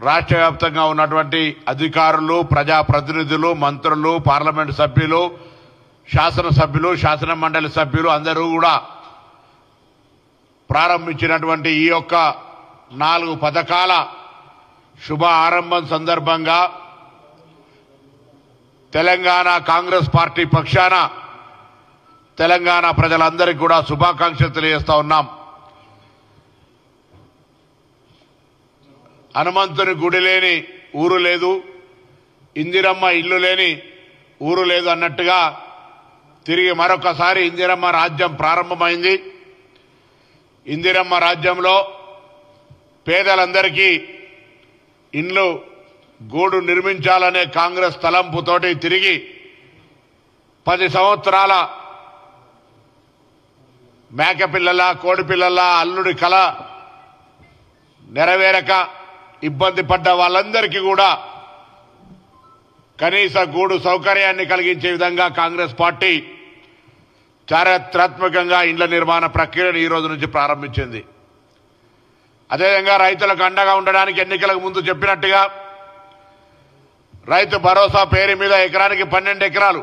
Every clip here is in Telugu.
రాష్ట్ర వ్యాప్తంగా ఉన్నటువంటి అధికారులు, ప్రజాప్రతినిధులు, మంత్రులు, పార్లమెంటు సభ్యులు, శాసనసభ్యులు, శాసన మండలి సభ్యులు అందరూ కూడా ప్రారంభించినటువంటి ఈ యొక్క 4 పథకాల శుభ ఆరంభం సందర్భంగా తెలంగాణ కాంగ్రెస్ పార్టీ పక్షాన తెలంగాణ ప్రజలందరికీ కూడా శుభాకాంక్షలు తెలియజేస్తా ఉన్నాం. హనుమంతుని గుడి లేని ఊరు లేదు, ఇందిరమ్మ ఇల్లు లేని ఊరు లేదు అన్నట్టుగా తిరిగి మరొకసారి ఇందిరమ్మ రాజ్యం ప్రారంభమైంది. ఇందిరమ్మ రాజ్యంలో పేదలందరికీ ఇండ్లు గూడు నిర్మించాలనే కాంగ్రెస్ తలంపుతోటి తిరిగి 10 సంవత్సరాల మేకపిల్లల, కోడిపిల్లల అల్లుడి కళ నెరవేరక ఇబ్బంది పడ్డ వాళ్ళందరికీ కూడా కనీస గూడు సౌకర్యాన్ని కలిగించే విధంగా కాంగ్రెస్ పార్టీ చారిత్రాత్మకంగా ఇండ్ల నిర్మాణ ప్రక్రియను ఈ రోజు నుంచి ప్రారంభించింది. అదేవిధంగా రైతులకు అండగా ఉండడానికి ఎన్నికలకు ముందు చెప్పినట్టుగా రైతు భరోసా పేరు మీద ఎకరానికి 12 ఎకరాలు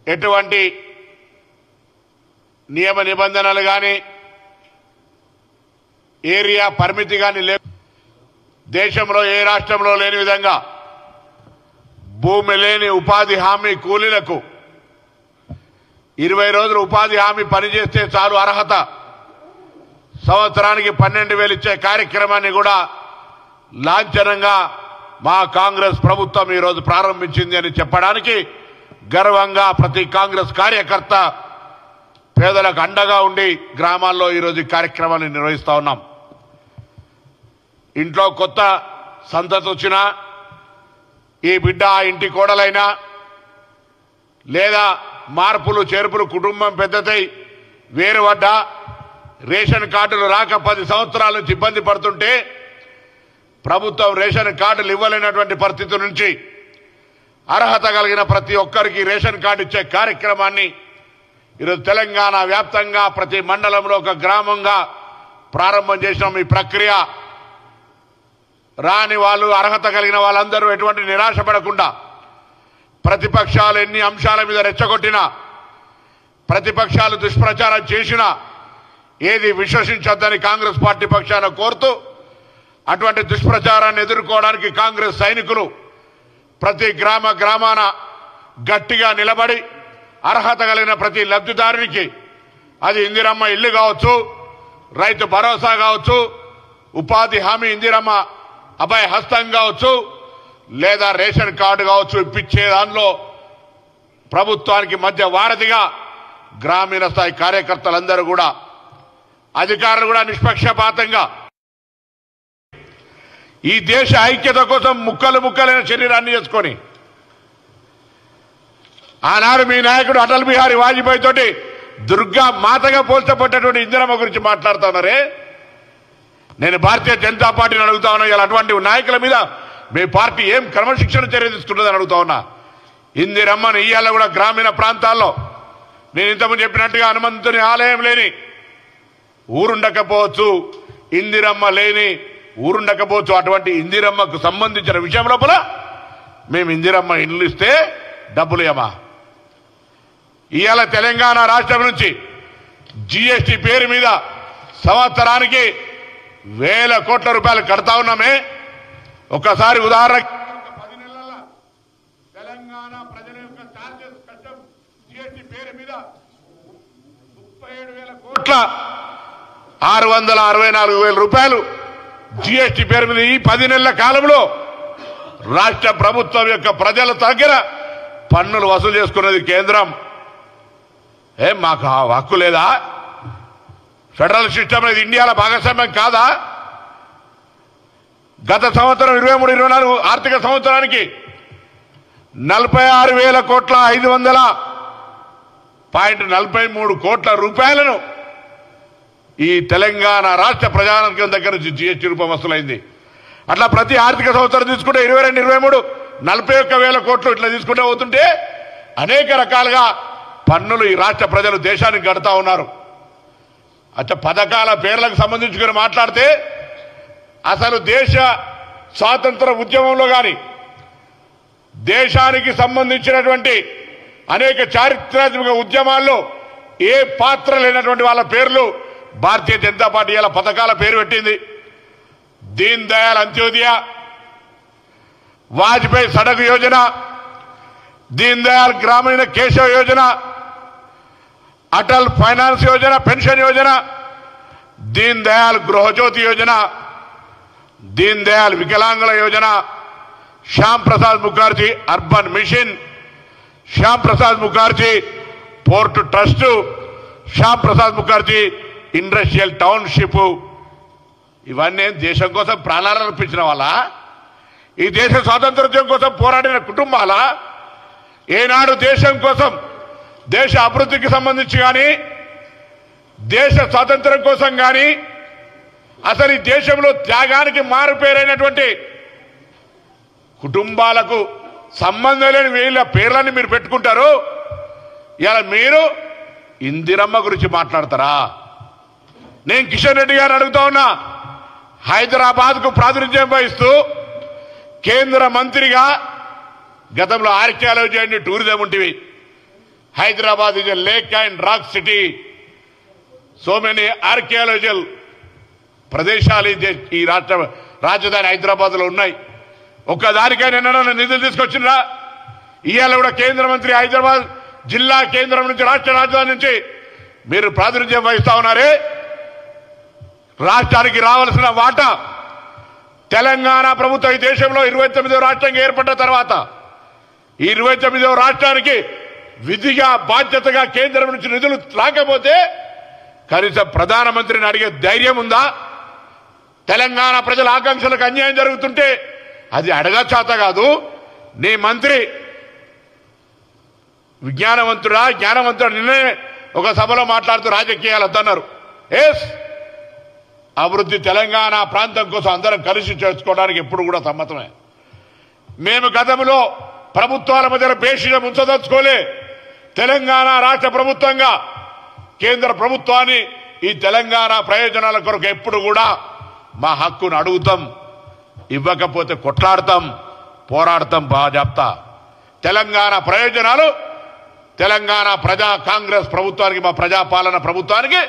ఎటువంటి నియమ నిబంధనలు కానీ ఏరియా పరిమితి కానీ లేవు. దేశంలో ఏ రాష్ట్రంలో లేని విధంగా భూమి లేని ఉపాధి హామీ కూలీలకు 20 రోజులు ఉపాధి హామీ పనిచేస్తే చాలు అర్హత, సంవత్సరానికి 12,000 ఇచ్చే కార్యక్రమాన్ని కూడా లాంఛనంగా మా కాంగ్రెస్ ప్రభుత్వం ఈరోజు ప్రారంభించింది అని చెప్పడానికి గర్వంగా ప్రతి కాంగ్రెస్ కార్యకర్త పేదలకు అండగా ఉండి గ్రామాల్లో ఈరోజు ఈ కార్యక్రమాన్ని నిర్వహిస్తా ఉన్నాం. ఇంట్లో కొత్త సంతతి వచ్చినా, ఈ బిడ్డ ఆ ఇంటి కోడలైనా, లేదా మార్పులు చేర్పులు కుటుంబం పెద్దదై వేరుపడ్డా రేషన్ కార్డులు రాక 10 సంవత్సరాల నుంచి ఇబ్బంది పడుతుంటే ప్రభుత్వం రేషన్ కార్డులు ఇవ్వలేనటువంటి పరిస్థితి నుంచి అర్హత కలిగిన ప్రతి ఒక్కరికి రేషన్ కార్డు ఇచ్చే కార్యక్రమాన్ని ఈరోజు తెలంగాణ వ్యాప్తంగా ప్రతి మండలంలో ఒక గ్రామంగా ప్రారంభం చేసినాం. ఈ ప్రక్రియ రాని వాళ్ళు, అర్హత కలిగిన వాళ్ళందరూ ఎటువంటి నిరాశ పడకుండా ప్రతిపక్షాలు ఎన్ని అంశాల మీద రెచ్చగొట్టినా, ప్రతిపక్షాలు దుష్ప్రచారం చేసినా ఏది విశ్వసించొద్దని కాంగ్రెస్ పార్టీ పక్షాన కోరుతూ అటువంటి దుష్ప్రచారాన్ని ఎదుర్కోవడానికి కాంగ్రెస్ సైనికులు ప్రతి గ్రామాన గట్టిగా నిలబడి అర్హత కలిగిన ప్రతి లబ్ధిదారునికి, అది ఇందిరమ్మ ఇల్లు కావచ్చు, రైతు భరోసా కావచ్చు, ఉపాధి హామీ ఇందిరమ్మ అభయ హస్తం కావచ్చు, లేదా రేషన్ కార్డు కావచ్చు, ఇప్పించే దానిలో ప్రభుత్వానికి మధ్య వారధిగా గ్రామీణ స్థాయి కార్యకర్తలందరూ కూడా, అధికారులు కూడా నిష్పక్షపాతంగా ఈ దేశ ఐక్యత కోసం ముక్కలైన శరీరాన్ని చేసుకొని ఆనాడు మీ నాయకుడు అటల్ బిహారీ వాజ్పేయి తోటి దుర్గా మాతగా పోల్చబడ్డటువంటి ఇందిరమ్మ గురించి మాట్లాడుతున్నారే. నేను భారతీయ జనతా పార్టీని అడుగుతా ఉన్నా, ఇలా అటువంటి నాయకుల మీద మీ పార్టీ ఏం క్రమశిక్షణ చర్య తీసుకుంటుందని అడుగుతా ఉన్నా. ఇందిరమ్మను ఇయ్యాల కూడా గ్రామీణ ప్రాంతాల్లో నేను ఇంతకుముందు చెప్పినట్టుగా హనుమంతుని ఆలయం లేని ఊరుండకపోవచ్చు, ఇందిరమ్మ లేని ఊరుండకపోవచ్చు. అటువంటి ఇందిరమ్మకు సంబంధించిన విషయం లోపల మేము ఇందిరమ్మ ఇల్లు ఇస్తే డబ్బులు ఏమా? ఇవాళ తెలంగాణ రాష్ట్రం నుంచి జీఎస్టీ పేరు మీద సంవత్సరానికి 1,000 కోట్ల రూపాయలు కడతా ఉన్నామే. ఒకసారి ఉదాహరణ, 10 నెలల తెలంగాణ ప్రజల యొక్క చార్జెస్ కట్టం జీఎస్టీ పేరు మీద 37,000 కోట్ల 664,000 రూపాయలు జీఎస్టీ పేరు మీద ఈ 10 నెలల కాలంలో రాష్ట్ర ప్రభుత్వం యొక్క ప్రజల దగ్గర పన్నులు వసూలు చేసుకున్నది కేంద్రం. మాకు హక్కు లేదా? ఫెడరల్ సిస్టమ్ అనేది ఇండియాలో భాగస్వామ్యం కాదా? గత సంవత్సరం 23-24 ఆర్థిక సంవత్సరానికి 46,500.43 కోట్ల రూపాయలను ఈ తెలంగాణ రాష్ట్ర ప్రజానికం దగ్గర నుంచి జీఎస్టీ రూపం వసూలైంది. అట్లా ప్రతి ఆర్థిక సంవత్సరం తీసుకుంటే 22-23 41,000 కోట్లు ఇట్లా తీసుకుంటే అవుతుంటే అనేక రకాలుగా పన్నులు ఈ రాష్ట్ర ప్రజలు దేశానికి కడతా ఉన్నారు. పథకాల పేర్లకు సంబంధించుకుని మాట్లాడితే అసలు దేశ స్వాతంత్ర ఉద్యమంలో కానీ దేశానికి సంబంధించినటువంటి అనేక చారిత్రాత్మక ఉద్యమాల్లో ఏ పాత్ర లేనటువంటి వాళ్ళ పేర్లు భారతీయ జనతా పార్టీ ఇలా పథకాల పేరు పెట్టింది. దీన్ దయాళ్ అంత్యోదయ, వాజ్పేయి సడక్ యోజన, దీన్ దయాళ్ గ్రామీణ కేశవ యోజన, అటల్ ఫైనాన్స్ యోజన, పెన్షన్ యోజన, దీన్ దయాళ్ గృహజ్యోతి యోజన, దీన్ దయాళ్ వికలాంగుల Yojana, Shyam Prasad Mukherjee urban mission, Shyam Prasad Mukherjee port trust, Shyam Prasad Mukherjee industrial township. ఇవన్నీ దేశం కోసం ప్రాణాలు అర్పించిన వాళ్ళ, ఈ దేశ స్వాతంత్ర్యం కోసం పోరాడిన కుటుంబాల, ఏనాడు దేశం కోసం దేశ అభివృద్ధికి సంబంధించి కానీ దేశ స్వాతంత్ర్యం కోసం కానీ అసలు ఈ దేశంలో త్యాగానికి మారుపేరైనటువంటి కుటుంబాలకు సంబంధం లేని వీళ్ళ పేర్లని మీరు పెట్టుకుంటారు. ఇలా మీరు ఇందిరమ్మ గురించి మాట్లాడతారా? నేను కిషన్ రెడ్డి గారు అడుగుతా ఉన్నా, హైదరాబాద్కు ప్రాతినిధ్యం వహిస్తూ కేంద్ర మంత్రిగా గతంలో ఆర్కియాలజీ అండ్ టూరిజం ఉంటివి. Hyderabad is a lake and rock city. So many archaeological ప్రదేశాలు ఈ రాజధాని హైదరాబాద్ లో ఉన్నాయి. ఒక్కదానికైనా నిధులు తీసుకొచ్చినరా? ఇవాళ కూడా కేంద్ర మంత్రి హైదరాబాద్ జిల్లా కేంద్రం నుంచి రాష్ట్ర రాజధాని నుంచి మీరు ప్రాతినిధ్యం వహిస్తా ఉన్నారే. రాష్ట్రానికి రావాల్సిన వాటా తెలంగాణ ప్రభుత్వం ఈ దేశంలో 29వ రాష్ట్రంగా ఏర్పడ్డ తర్వాత ఈ 29వ రాష్ట్రానికి విధిగా బాధ్యతగా కేంద్రం నుంచి నిధులు రాకపోతే కనీసం ప్రధానమంత్రిని అడిగే ధైర్యం ఉందా? తెలంగాణ ప్రజల ఆకాంక్షలకు అన్యాయం జరుగుతుంటే అది అడగచాత కాదు. నీ మంత్రి జ్ఞానవంతుడా నిన్నే ఒక సభలో మాట్లాడుతూ రాజకీయాలు వద్దన్నారు. ఎస్, అభివృద్ధి తెలంగాణ ప్రాంతం కోసం అందరం కలిసి చేసుకోవడానికి ఎప్పుడు కూడా సమ్మతమే. మేము గతంలో ప్రభుత్వాల మధ్య భేషజం ఉంచదలుచుకోలే. తెలంగాణ రాష్ట్ర ప్రభుత్వంగా కేంద్ర ప్రభుత్వాన్ని ఈ తెలంగాణ ప్రయోజనాల కొరకు ఎప్పుడు కూడా మా హక్కును అడుగుతాం, ఇవ్వకపోతే కొట్లాడతాం, పోరాడతాం. బాజాప్తా తెలంగాణ ప్రయోజనాలు తెలంగాణ ప్రజా కాంగ్రెస్ ప్రభుత్వానికి, మా ప్రజాపాలన ప్రభుత్వానికి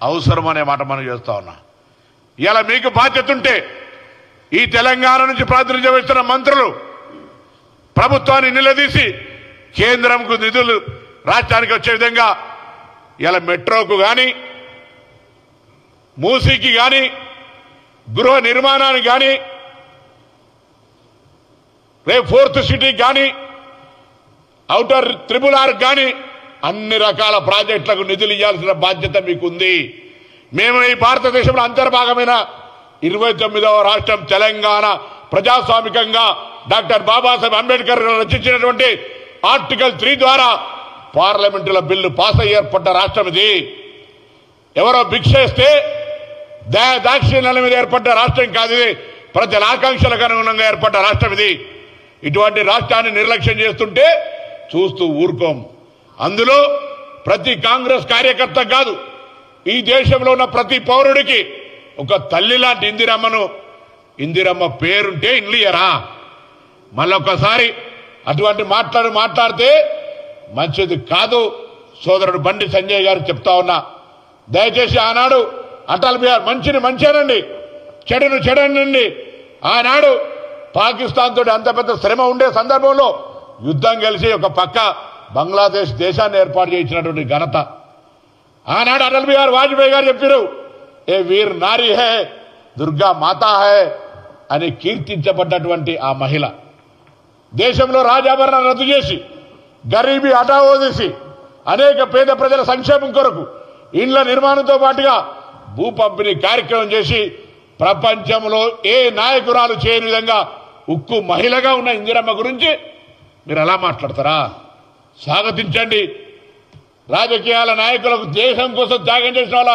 అవసరం అనే మాట మనం చేస్తా ఉన్నా. ఇలా మీకు బాధ్యత ఉంటే ఈ తెలంగాణ నుంచి ప్రాతినిధ్యం వహిస్తున్న మంత్రులు ప్రభుత్వాన్ని నిలదీసి కేంద్రంకు నిధులు రాష్ట్రానికి వచ్చే విధంగా ఇలా మెట్రోకు కానీ, మూసీకి కానీ, గృహ నిర్మాణానికి కానీ, రేపు 4th సిటీకి కానీ, ఔటర్ త్రిపుల్-ఆర్ కానీ అన్ని రకాల ప్రాజెక్టులకు నిధులు ఇవ్వాల్సిన బాధ్యత మీకుంది. మేము ఈ భారతదేశంలో అంతర్భాగమైన 29వ రాష్ట్రం తెలంగాణ ప్రజాస్వామికంగా డాక్టర్ బాబాసాహెబ్ అంబేద్కర్ రచించినటువంటి ఆర్టికల్ 3 ద్వారా పార్లమెంటులో బిల్లు పాస్ అయ్యి ఏర్పడ్డ రాష్ట్రం ఇది. ఎవరో భిక్షేస్తే దాక్షిణ్యాల మీద ఏర్పడ్డ రాష్ట్రం కాదు ఇది. ప్రజల ఆకాంక్షలకు అనుగుణంగా ఏర్పడ్డ రాష్ట్రం ఇది. ఇటువంటి రాష్ట్రాన్ని నిర్లక్ష్యం చేస్తుంటే చూస్తూ ఊరుకోం. అందులో ప్రతి కాంగ్రెస్ కార్యకర్త కాదు, ఈ దేశంలో ఉన్న ప్రతి పౌరుడికి ఒక తల్లి లాంటి ఇందిరమ్మ పేరుంటే ఇన్లియరా? మళ్ళొకసారి అటువంటి మాట్లాడితే మంచిది కాదు. సోదరుడు బండి సంజయ్ గారు చెప్తా ఉన్నా, దయచేసి ఆనాడు అటల్ బిహారీ మంచినండి, చెడనండి. ఆనాడు పాకిస్తాన్ తోటి అంత పెద్ద శ్రమ ఉండే సందర్భంలో యుద్ధం కలిసి ఒక పక్క బంగ్లాదేశ్ దేశాన్ని ఏర్పాటు చేయించినటువంటి ఘనత ఆనాడు అటల్ బిహారీ వాజ్పేయి గారు చెప్పారు. ఏ వీర్ నారీ హే, దుర్గా మాతా హే అని కీర్తించబడ్డటువంటి ఆ మహిళ దేశంలో రాజాభరణ రద్దు చేసి, గరీబీ హఠావో చేసి, అనేక పేద ప్రజల సంక్షేమం కొరకు ఇండ్ల నిర్మాణంతో పాటుగా భూ పంపిణీ కార్యక్రమం చేసి ప్రపంచంలో ఏ నాయకురాలు చేయని విధంగా ఉక్కు మహిళగా ఉన్న ఇందిరమ్మ గురించి మీరు ఎలా మాట్లాడతారా? స్వాగతించండి. రాజకీయాల నాయకులకు దేశం కోసం త్యాగం చేసిన వాళ్ళ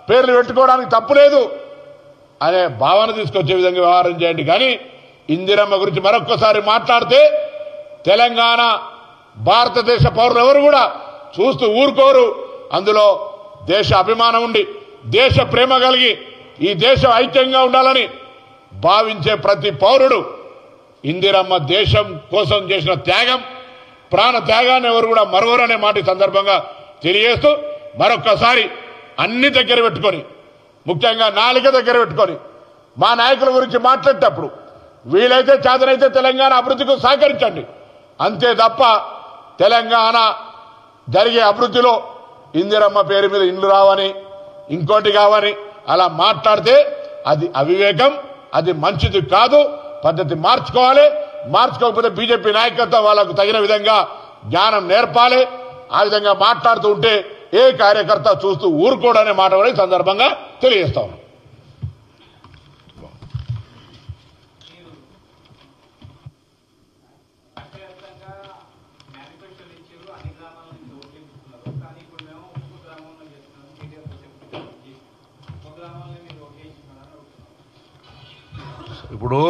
పేర్లు పెట్టుకోవడానికి తప్పులేదు అనే భావన తీసుకొచ్చే విధంగా వ్యవహారం చేయండి. కానీ ఇందిరమ్మ గురించి మరొక్కసారి మాట్లాడితే తెలంగాణ భారతదేశ పౌరులు ఎవరు కూడా చూస్తూ ఊరుకోరు. అందులో దేశ అభిమానం ఉండి, దేశ ప్రేమ కలిగి, ఈ దేశం ఐక్యంగా ఉండాలని భావించే ప్రతి పౌరుడు ఇందిరమ్మ దేశం కోసం చేసిన త్యాగం, ప్రాణ త్యాగాన్ని ఎవరు కూడా మరవరనే మాట సందర్భంగా తెలియజేస్తూ మరొక్కసారి అన్ని దగ్గర పెట్టుకొని, ముఖ్యంగా నాలుక దగ్గర పెట్టుకొని మా నాయకుల గురించి మాట్లాడేటప్పుడు వీలైతే చేతనైతే తెలంగాణ అభివృద్ధికి సహకరించండి. అంతే తప్ప తెలంగాణ జరిగే అభివృద్ధిలో ఇందిరమ్మ పేరు మీద ఇండ్లు రావని ఇంకోటి కావని అలా మాట్లాడితే అది అవివేకం, అది మంచిది కాదు. పద్ధతి మార్చుకోవాలి. మార్చుకోకపోతే బీజేపీ నాయకత్వం వాళ్ళకు తగిన విధంగా జ్ఞానం నేర్పాలి. ఆ విధంగా మాట్లాడుతూ ఉంటే ఏ కార్యకర్త చూస్తూ ఊరుకోడనే మాట కూడా ఈ సందర్భంగా తెలియజేస్తా ఉన్నాం. ఇప్పుడు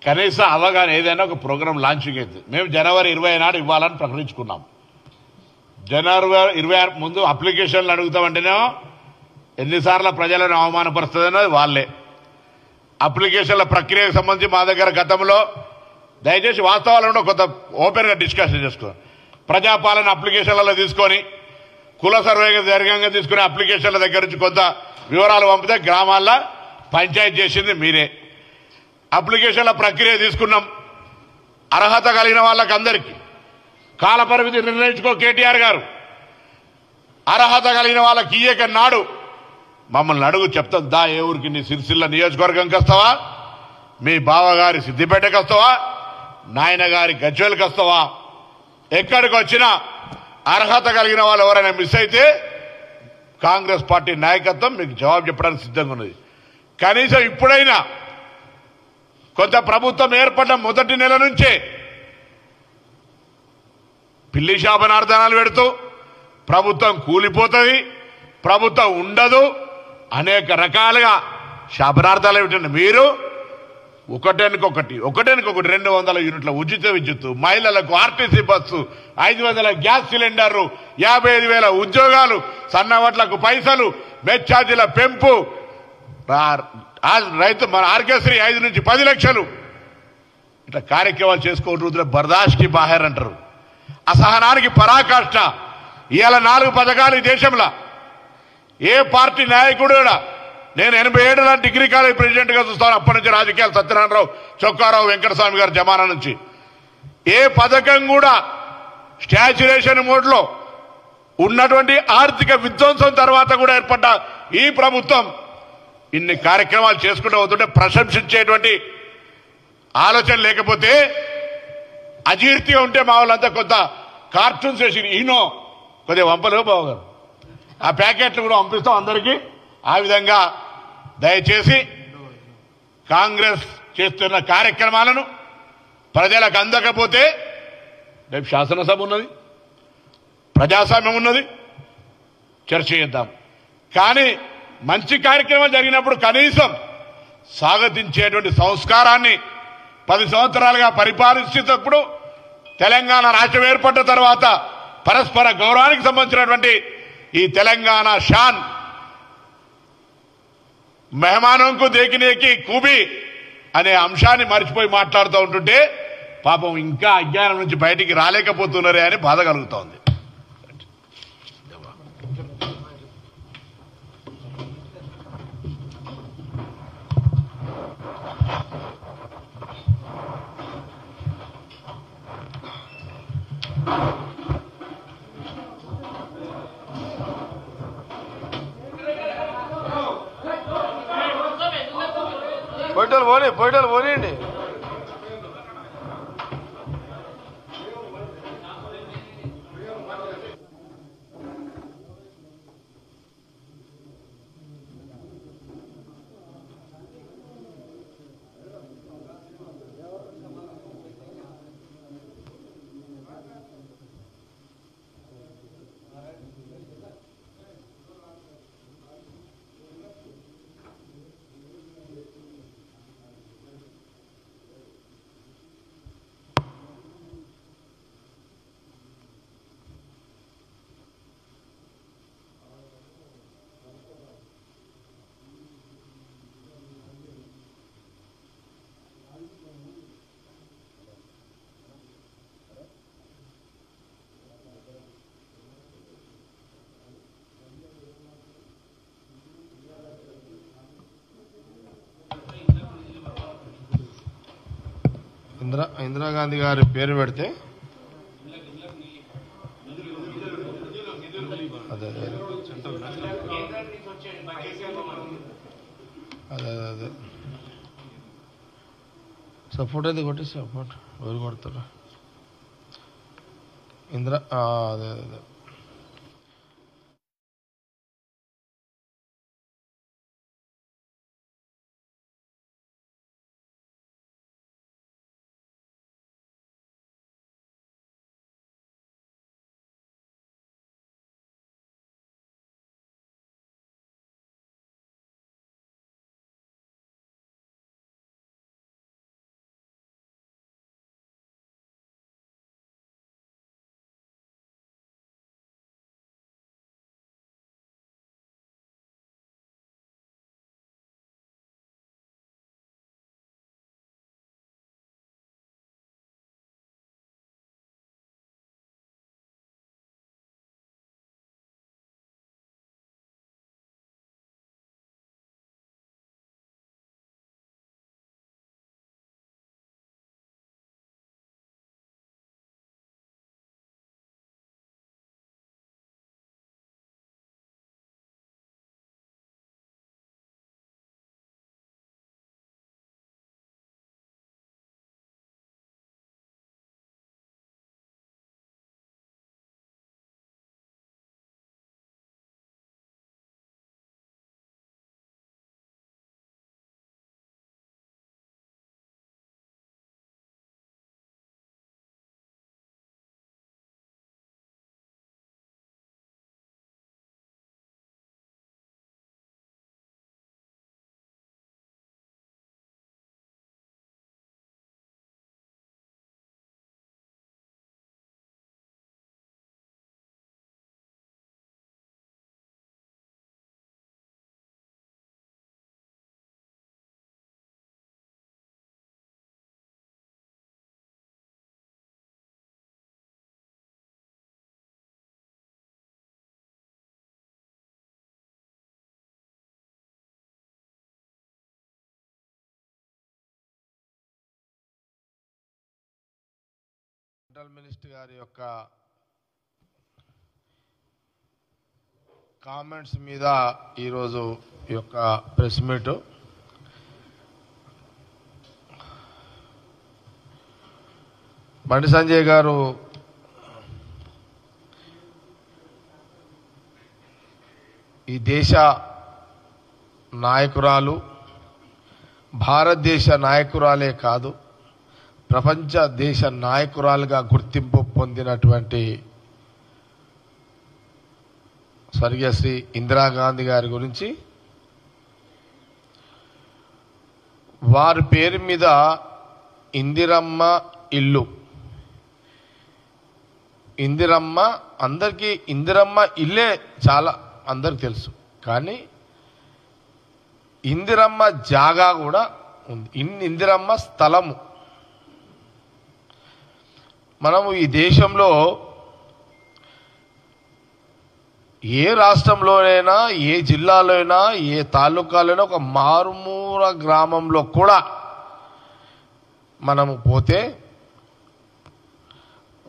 కనీస అవగాహన ఏదైనా ఒక ప్రోగ్రాం లాంచింగ్ అయితే మేము జనవరి 20 నాడు ఇవ్వాలని ప్రకటించుకున్నాం. జనవరి 26 ముందు అప్లికేషన్లు అడుగుతామంటేనేమో ఎన్నిసార్లు ప్రజలను అవమానపరుస్తుందన్నది వాళ్ళే. అప్లికేషన్ల ప్రక్రియకు సంబంధించి మా దగ్గర గతంలో దయచేసి వాస్తవాలను కొంత ఓపెన్గా డిస్కషన్ చేసుకున్నాం. ప్రజాపాలన అప్లికేషన్లలో తీసుకొని కుల సర్వేగా దీర్ఘంగా తీసుకునే అప్లికేషన్ల దగ్గర నుంచి కొంత వివరాలు పంపితే గ్రామాల్లో పంచాయతీ చేసింది మీరే. అప్లికేషన్ల ప్రక్రియ తీసుకున్నాం. అర్హత కలిగిన వాళ్ళకి అందరికీ కాలపరిమితి నిర్ణయించుకో కేటీఆర్ గారు. అర్హత కలిగిన వాళ్ళకి ఇయ్యక నాడు మమ్మల్ని అడుగు చెప్తాం. దా ఏ ఊరికి నీ సిరిసిల్ల నియోజకవర్గంకి వస్తావా, మీ బావగారి సిద్దిపేటకి వస్తావా, నాయన గారి గజ్వేల్కి వస్తావా, ఎక్కడికి వచ్చినా అర్హత కలిగిన వాళ్ళు ఎవరైనా మిస్ అయితే కాంగ్రెస్ పార్టీ నాయకత్వం మీకు జవాబు చెప్పడానికి సిద్ధంగా ఉన్నది. కనీసం ఇప్పుడైనా కొంత ప్రభుత్వం ఏర్పడ్డ మొదటి నెల నుంచే పిల్లి శాపనార్థనాలు పెడుతూ ప్రభుత్వం కూలిపోతుంది, ప్రభుత్వం ఉండదు, అనేక రకాలుగా శాపనార్థాలు పెట్టండి. మీరు ఒకటానికొకటి 200 యూనిట్ల ఉచిత విద్యుత్తు, మహిళలకు ఆర్టీసీ బస్సు, 500 గ్యాస్ సిలిండర్లు, 55,000 ఉద్యోగాలు, సన్నవడ్లకు పైసలు, మెచ్ ఛార్జీల పెంపు, రైతు మన ఆర్కేశ్రీ 5 నుంచి 10 లక్షలు ఇట్లా కార్యక్రమాలు చేసుకోవడం బర్దాష్కి బాహర్ అంటారు. అసహనానికి పరాకాష్ట. ఇవాళ 4 పథకాలు ఈ దేశంలో ఏ పార్టీ నాయకుడు కూడా, నేను 87 డిగ్రీ కాలేజ్ ప్రెసిడెంట్గా చూస్తాను, అప్పటి నుంచి రాజకీయాలు సత్యనారాయణరావు, చొక్కారావు, వెంకటస్వామి గారి జమానా నుంచి ఏ పథకం కూడా స్టాచ్యురేషన్ మోడ్లో ఉన్నటువంటి ఆర్థిక విధ్వంసం తర్వాత కూడా ఏర్పడ్డ ఈ ప్రభుత్వం ఇన్ని కార్యక్రమాలు చేసుకుంటూ పోతుంటే ప్రశంసించేటువంటి ఆలోచన లేకపోతే అజీర్తిగా ఉంటే మా వాళ్ళంతా కొంత కార్టూన్స్ వేసి ఈనో కొద్దిగా వంపలు బావగారు ఆ ప్యాకెట్లు కూడా పంపిస్తాం అందరికీ. ఆ విధంగా దయచేసి కాంగ్రెస్ చేస్తున్న కార్యక్రమాలను ప్రజలకు అందకపోతే రేపు శాసనసభ ఉన్నది, ప్రజాస్వామ్యం ఉన్నది, చర్చ చేద్దాం. కానీ మంచి కార్యక్రమాలు జరిగినప్పుడు కనీసం స్వాగతించేటువంటి సంస్కారాన్ని 10 సంవత్సరాలుగా పరిపాలించేటప్పుడు తెలంగాణ రాష్ట్రం ఏర్పడ్డ తర్వాత పరస్పర గౌరవానికి సంబంధించినటువంటి ఈ తెలంగాణ షాన్ మెహమానంకు దేకినేకి కూబి అనే అంశాన్ని మర్చిపోయి మాట్లాడుతూ ఉంటుంటే పాపం ఇంకా అజ్ఞానం నుంచి బయటికి రాలేకపోతున్నారే అని బాధ కలుగుతోంది. పోయిటోలు పోనీయండి. ఇందిరాగాంధీ గారి పేరు పెడితే అదే అదే అదే అదే సపోర్ట్ అయితే కొట్టి సపోర్ట్ ఎవరు కొడతారు అదే అదే సెంట్రల్ మినిస్టర్ గారి యొక్క కామెంట్స్ మీద ఈరోజు ఈ యొక్క ప్రెస్ మీట్ బండి సంజయ్ గారు ఈ దేశ నాయకురాలు, భారతదేశ నాయకురాలే కాదు ప్రపంచ దేశ నాయకురాలుగా గుర్తింపు పొందినటువంటి స్వర్గీయ ఇందిరాగాంధీ గారి గురించి వారి పేరు మీద ఇందిరమ్మ ఇల్లు, ఇందిరమ్మ అందరికీ ఇందిరమ్మ ఇల్లే చాలా అందరికి తెలుసు, కానీ ఇందిరమ్మ జాగా కూడా ఉంది, ఇందిరమ్మ స్థలము. మనము ఈ దేశంలో ఏ రాష్ట్రంలోనైనా, ఏ జిల్లాలోనైనా, ఏ తాలూకాలోనైనా ఒక మారుమూల గ్రామంలో కూడా మనము పోతే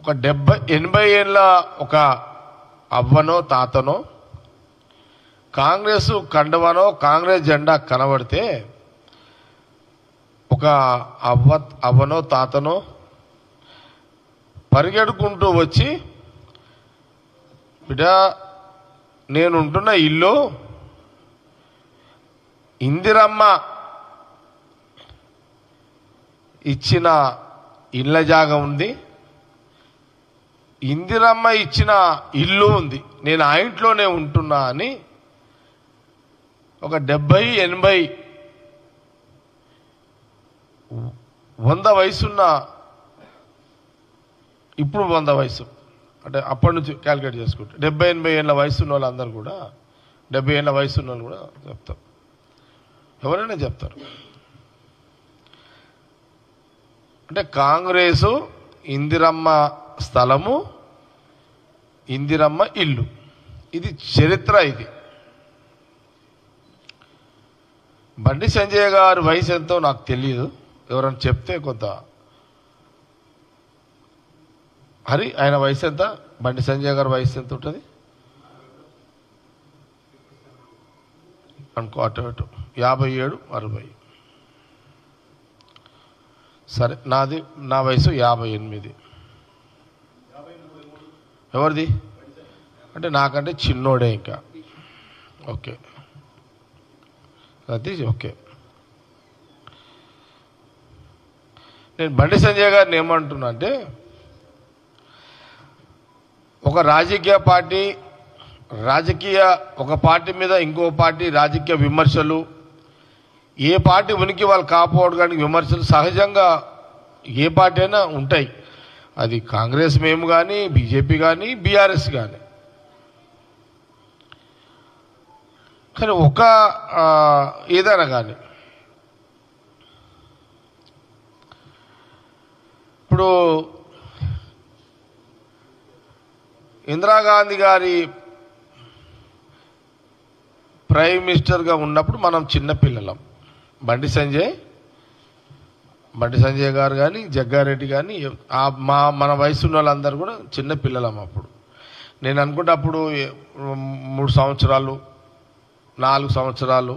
ఒక 70-80 ఏళ్ళ ఒక అవ్వనో తాతనో కాంగ్రెస్ కండువనో కాంగ్రెస్ జెండా కనబడితే ఒక అవ్వనో తాతనో పరిగెడుకుంటూ వచ్చి, బిడ్డ నేనుంటున్న ఇల్లు ఇందిరమ్మ ఇచ్చిన ఇళ్ళ జాగా ఉంది, ఇందిరమ్మ ఇచ్చిన ఇల్లు ఉంది, నేను ఆ ఇంట్లోనే ఉంటున్నా అని ఒక 70-80 100 వయసున్న, ఇప్పుడు 100 వయసు అంటే అప్పటి నుంచి క్యాలిక్యులేట్ చేసుకుంటే 70-80 ఏళ్ళ వయసు ఉన్న వాళ్ళందరూ కూడా 70 ఏళ్ళ వయసు ఉన్న వాళ్ళు కూడా చెప్తారు, ఎవరైనా చెప్తారు. అంటే కాంగ్రెసు ఇందిరమ్మ స్థలము, ఇందిరమ్మ ఇల్లు, ఇది చరిత్ర. ఇది బండి సంజయ్ గారి వయసు ఎంతో నాకు తెలియదు, ఎవరైనా చెప్తే కొంత హరి ఆయన వయసు ఎంత? బండి సంజయ్ గారి వయసు ఎంత ఉంటుంది అనుకో, అటు ఇటు 57, 60. సరే, నా వయసు 58. ఎవరిది అంటే నాకంటే చిన్నోడే ఇంకా. ఓకే, అది ఓకే. నేను బండి సంజయ్ గారిని ఏమంటున్నా అంటే, ఒక ఒక పార్టీ మీద ఇంకో పార్టీ రాజకీయ విమర్శలు, ఏ పార్టీ ఉనికి వాళ్ళు కాపాడుకోవడానికి విమర్శలు సహజంగా ఏ పార్టీ అయినా ఉంటాయి. అది కాంగ్రెస్ మేము కానీ, బీజేపీ కానీ, బీఆర్ఎస్ కానీ. కానీ ఏదైనా కానీ ఇప్పుడు ఇందిరాగాంధీ గారి ప్రైమ్ మినిస్టర్గా ఉన్నప్పుడు మనం చిన్నపిల్లలం. బండి సంజయ్ గారు కానీ, జగ్గారెడ్డి కానీ, మన వయసు ఉన్న వాళ్ళందరూ కూడా చిన్నపిల్లలం అప్పుడు. నేను అనుకుంటే అప్పుడు 3 సంవత్సరాలు 4 సంవత్సరాలు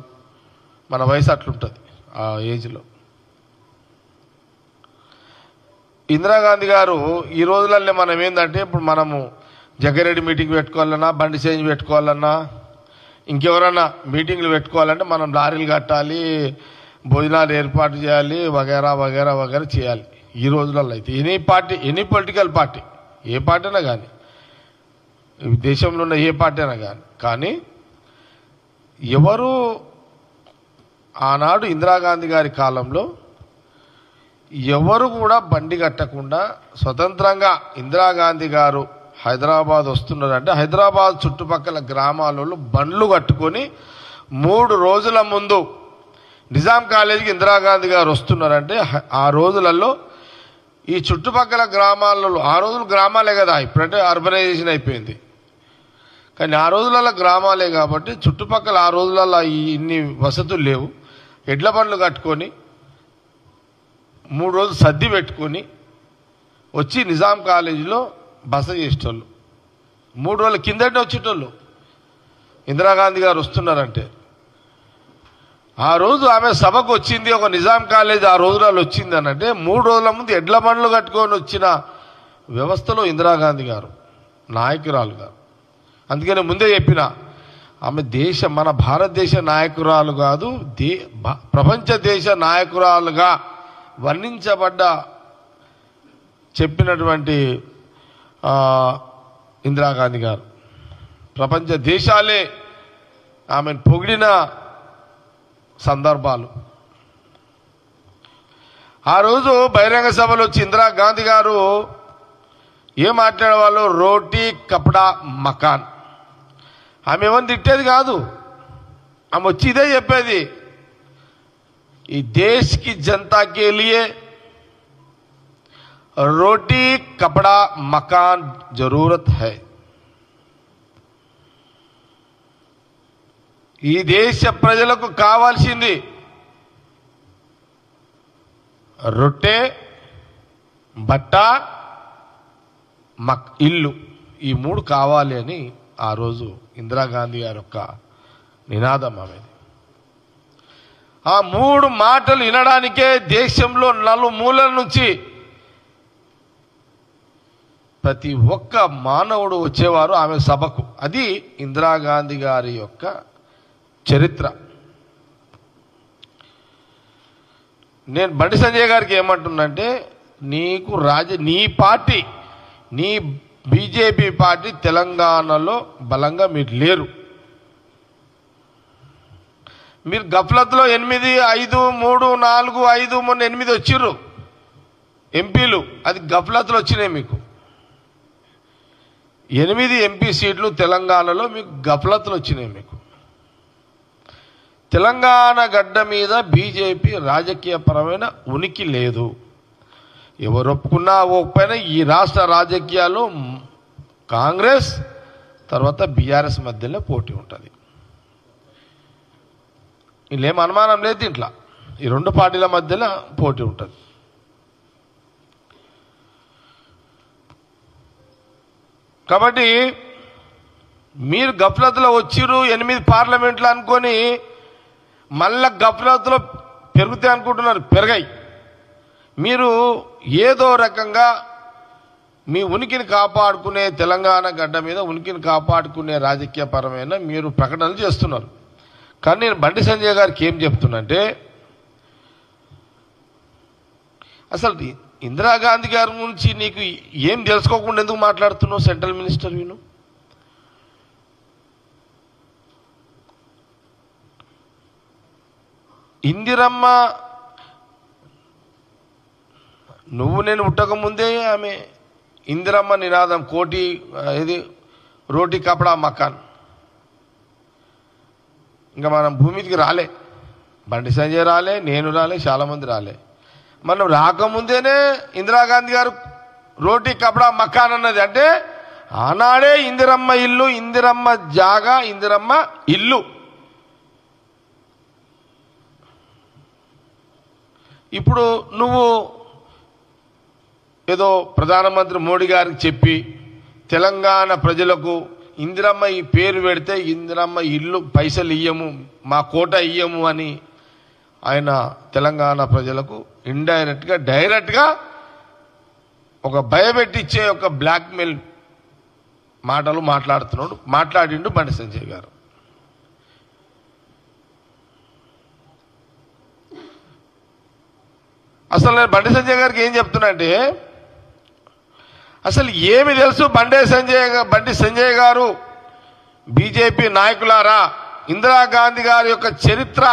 మన వయసు అట్లుంటుంది ఆ ఏజ్లో. ఇందిరాగాంధీ గారు ఈ రోజులలో మనం ఏంటంటే, ఇప్పుడు మనము జగ్గారెడ్డి మీటింగ్ పెట్టుకోవాలన్నా, బండి సంజయ్ పెట్టుకోవాలన్నా, ఇంకెవరన్నా మీటింగ్లు పెట్టుకోవాలంటే మనం లారీలు కట్టాలి, భోజనాలు ఏర్పాటు చేయాలి, వగేరా వగేరా వగేరా చేయాలి. ఈ రోజులలో అయితే ఎనీ పొలిటికల్ పార్టీ, ఏ పార్టీ అయినా కానీ, దేశంలో ఉన్న ఏ పార్టీ అయినా కానీ ఎవరు ఆనాడు ఇందిరాగాంధీ గారి కాలంలో ఎవరు కూడా బండి కట్టకుండా స్వతంత్రంగా ఇందిరాగాంధీ గారు హైదరాబాద్ వస్తున్నారంటే, హైదరాబాద్ చుట్టుపక్కల గ్రామాలలో బండ్లు కట్టుకొని 3 రోజుల ముందు నిజాం కాలేజీకి ఇందిరాగాంధీ గారు వస్తున్నారంటే, ఆ రోజులలో ఈ చుట్టుపక్కల గ్రామాలలో, ఆ రోజులు గ్రామాలే కదా, ఇప్పుడంటే అర్బనైజేషన్ అయిపోయింది, కానీ ఆ రోజులలో గ్రామాలే కాబట్టి చుట్టుపక్కల ఆ రోజులలో ఇన్ని వసతులు లేవు. ఎడ్ల బండ్లు కట్టుకొని 3 రోజులు సర్ది పెట్టుకొని వచ్చి నిజాం కాలేజీలో బస చేసేటోళ్ళు. 3 రోజుల కిందటే వచ్చేటోళ్ళు ఇందిరాగాంధీ గారు వస్తున్నారంటే. ఆ రోజు ఆమె సభకు వచ్చింది, ఒక నిజాం కాలేజ్ ఆ రోజులలో వచ్చింది అని అంటే, 3 రోజుల ముందు ఎడ్ల బండ్లు కట్టుకొని వచ్చిన వ్యవస్థలో ఇందిరాగాంధీ గారు నాయకురాలు గారు. అందుకని ముందే చెప్పిన, ఆమె మన భారతదేశ నాయకురాలు కాదు, ప్రపంచ దేశ నాయకురాలుగా వర్ణించబడ్డ చెప్పినటువంటి ఇందిరాగాంధీ గారు. ప్రపంచ దేశాలే ఆమెను పొగిడిన సందర్భాలు. ఆ రోజు బహిరంగ సభలో వచ్చి ఇందిరాగాంధీ గారు ఏం మాట్లాడేవాళ్ళు, రోటీ కపడా మకాన్. ఆమె ఏమని తిట్టేది కాదు, ఆమె వచ్చి ఇదే చెప్పేది, ఈ దేశ్ కి జనతా కే లియే రోటీ కపడా మకాన్ జరూరత్ హై. ఈ దేశ ప్రజలకు కావాల్సింది రొట్టె, బట్ట, ఇల్లు, ఈ 3 కావాలి అని ఆ రోజు ఇందిరాగాంధీ గారి యొక్క నినాదం ఆమెది. ఆ 3 మాటలు వినడానికే దేశంలో నలుమూలల నుంచి ప్రతి ఒక్క మానవుడు వచ్చేవారు ఆమె సభకు. అది ఇందిరాగాంధీ గారి యొక్క చరిత్ర. నేను బండి సంజయ్ గారికి ఏమంటున్నంటే, నీ పార్టీ, నీ బీజేపీ పార్టీ తెలంగాణలో బలంగా మీరు లేరు. మీరు గఫ్లత్లో 8, 5, 3, 4, 5 మొన్న 8 వచ్చిర్రు ఎంపీలు, అది గఫ్లత్లో వచ్చినాయి. మీకు 8 ఎంపీ సీట్లు తెలంగాణలో మీకు గఫ్లత్లు వచ్చినాయి. మీకు తెలంగాణ గడ్డ మీద బీజేపీ రాజకీయపరమైన ఉనికి లేదు. ఎవరు ఒప్పుకున్నా ఒప్పుకున్నా ఈ రాష్ట్ర రాజకీయాలు కాంగ్రెస్ తర్వాత బీఆర్ఎస్ మధ్యలో పోటీ ఉంటుంది. వీళ్ళేం అనుమానం లేదు దీంట్లో, ఈ 2 పార్టీల మధ్యలో పోటీ ఉంటుంది. కాబట్టి మీరు గఫ్లత్లో వచ్చిరు 8 పార్లమెంట్లు అనుకొని మళ్ళా గఫ్లత్లో పెరుగుతాయి అనుకుంటున్నారు, పెరగాయి. మీరు ఏదో రకంగా మీ ఉనికిని కాపాడుకునే తెలంగాణ గడ్డ మీద ఉనికిని కాపాడుకునే రాజకీయపరమైన మీరు ప్రకటనలు చేస్తున్నారు. కానీ నేను బండి సంజయ్ గారికి ఏం చెప్తున్నంటే, అసలు ఇందిరాగాంధీ గారి గురించి నీకు ఏం తెలుసుకోకుండా ఎందుకు మాట్లాడుతున్నావు? సెంట్రల్ మినిస్టర్ వీను ఇందిరమ్మ నువ్వు నేను పుట్టకముందే ఆమె ఇందిరమ్మ నినాదం కోటి ఇది రోటీ కపడా మకాన్. ఇంకా మనం భూమికి రాలే, బండి సంజయ్ రాలే, నేను రాలే, చాలామంది రాలే. మనం రాకముందేనే ఇందిరాగాంధీ గారు రోటీ కపడా మకాన్ అన్నది. అంటే ఆనాడే ఇందిరమ్మ ఇల్లు, ఇందిరమ్మ జాగా, ఇందిరమ్మ ఇల్లు. ఇప్పుడు నువ్వు ఏదో ప్రధానమంత్రి మోడీ గారికి చెప్పి తెలంగాణ ప్రజలకు ఇందిరమ్మ ఈ పేరు పెడితే ఇందిరమ్మ ఇల్లు పైసలు ఇయ్యము, మా కోట ఇయ్యము అని ఆయన తెలంగాణ ప్రజలకు ఇండైరెక్ట్గా డైరెక్ట్గా ఒక భయపెట్టించే ఒక బ్లాక్మెయిల్ మాటలు మాట్లాడిండు బండి సంజయ్ గారు. అసలు నేను బండి సంజయ్ గారికి ఏం చెప్తున్నా అంటే, అసలు ఏమి తెలుసు బండి సంజయ్ గారు బీజేపీ నాయకులారా, ఇందిరాగాంధీ గారి యొక్క చరిత్ర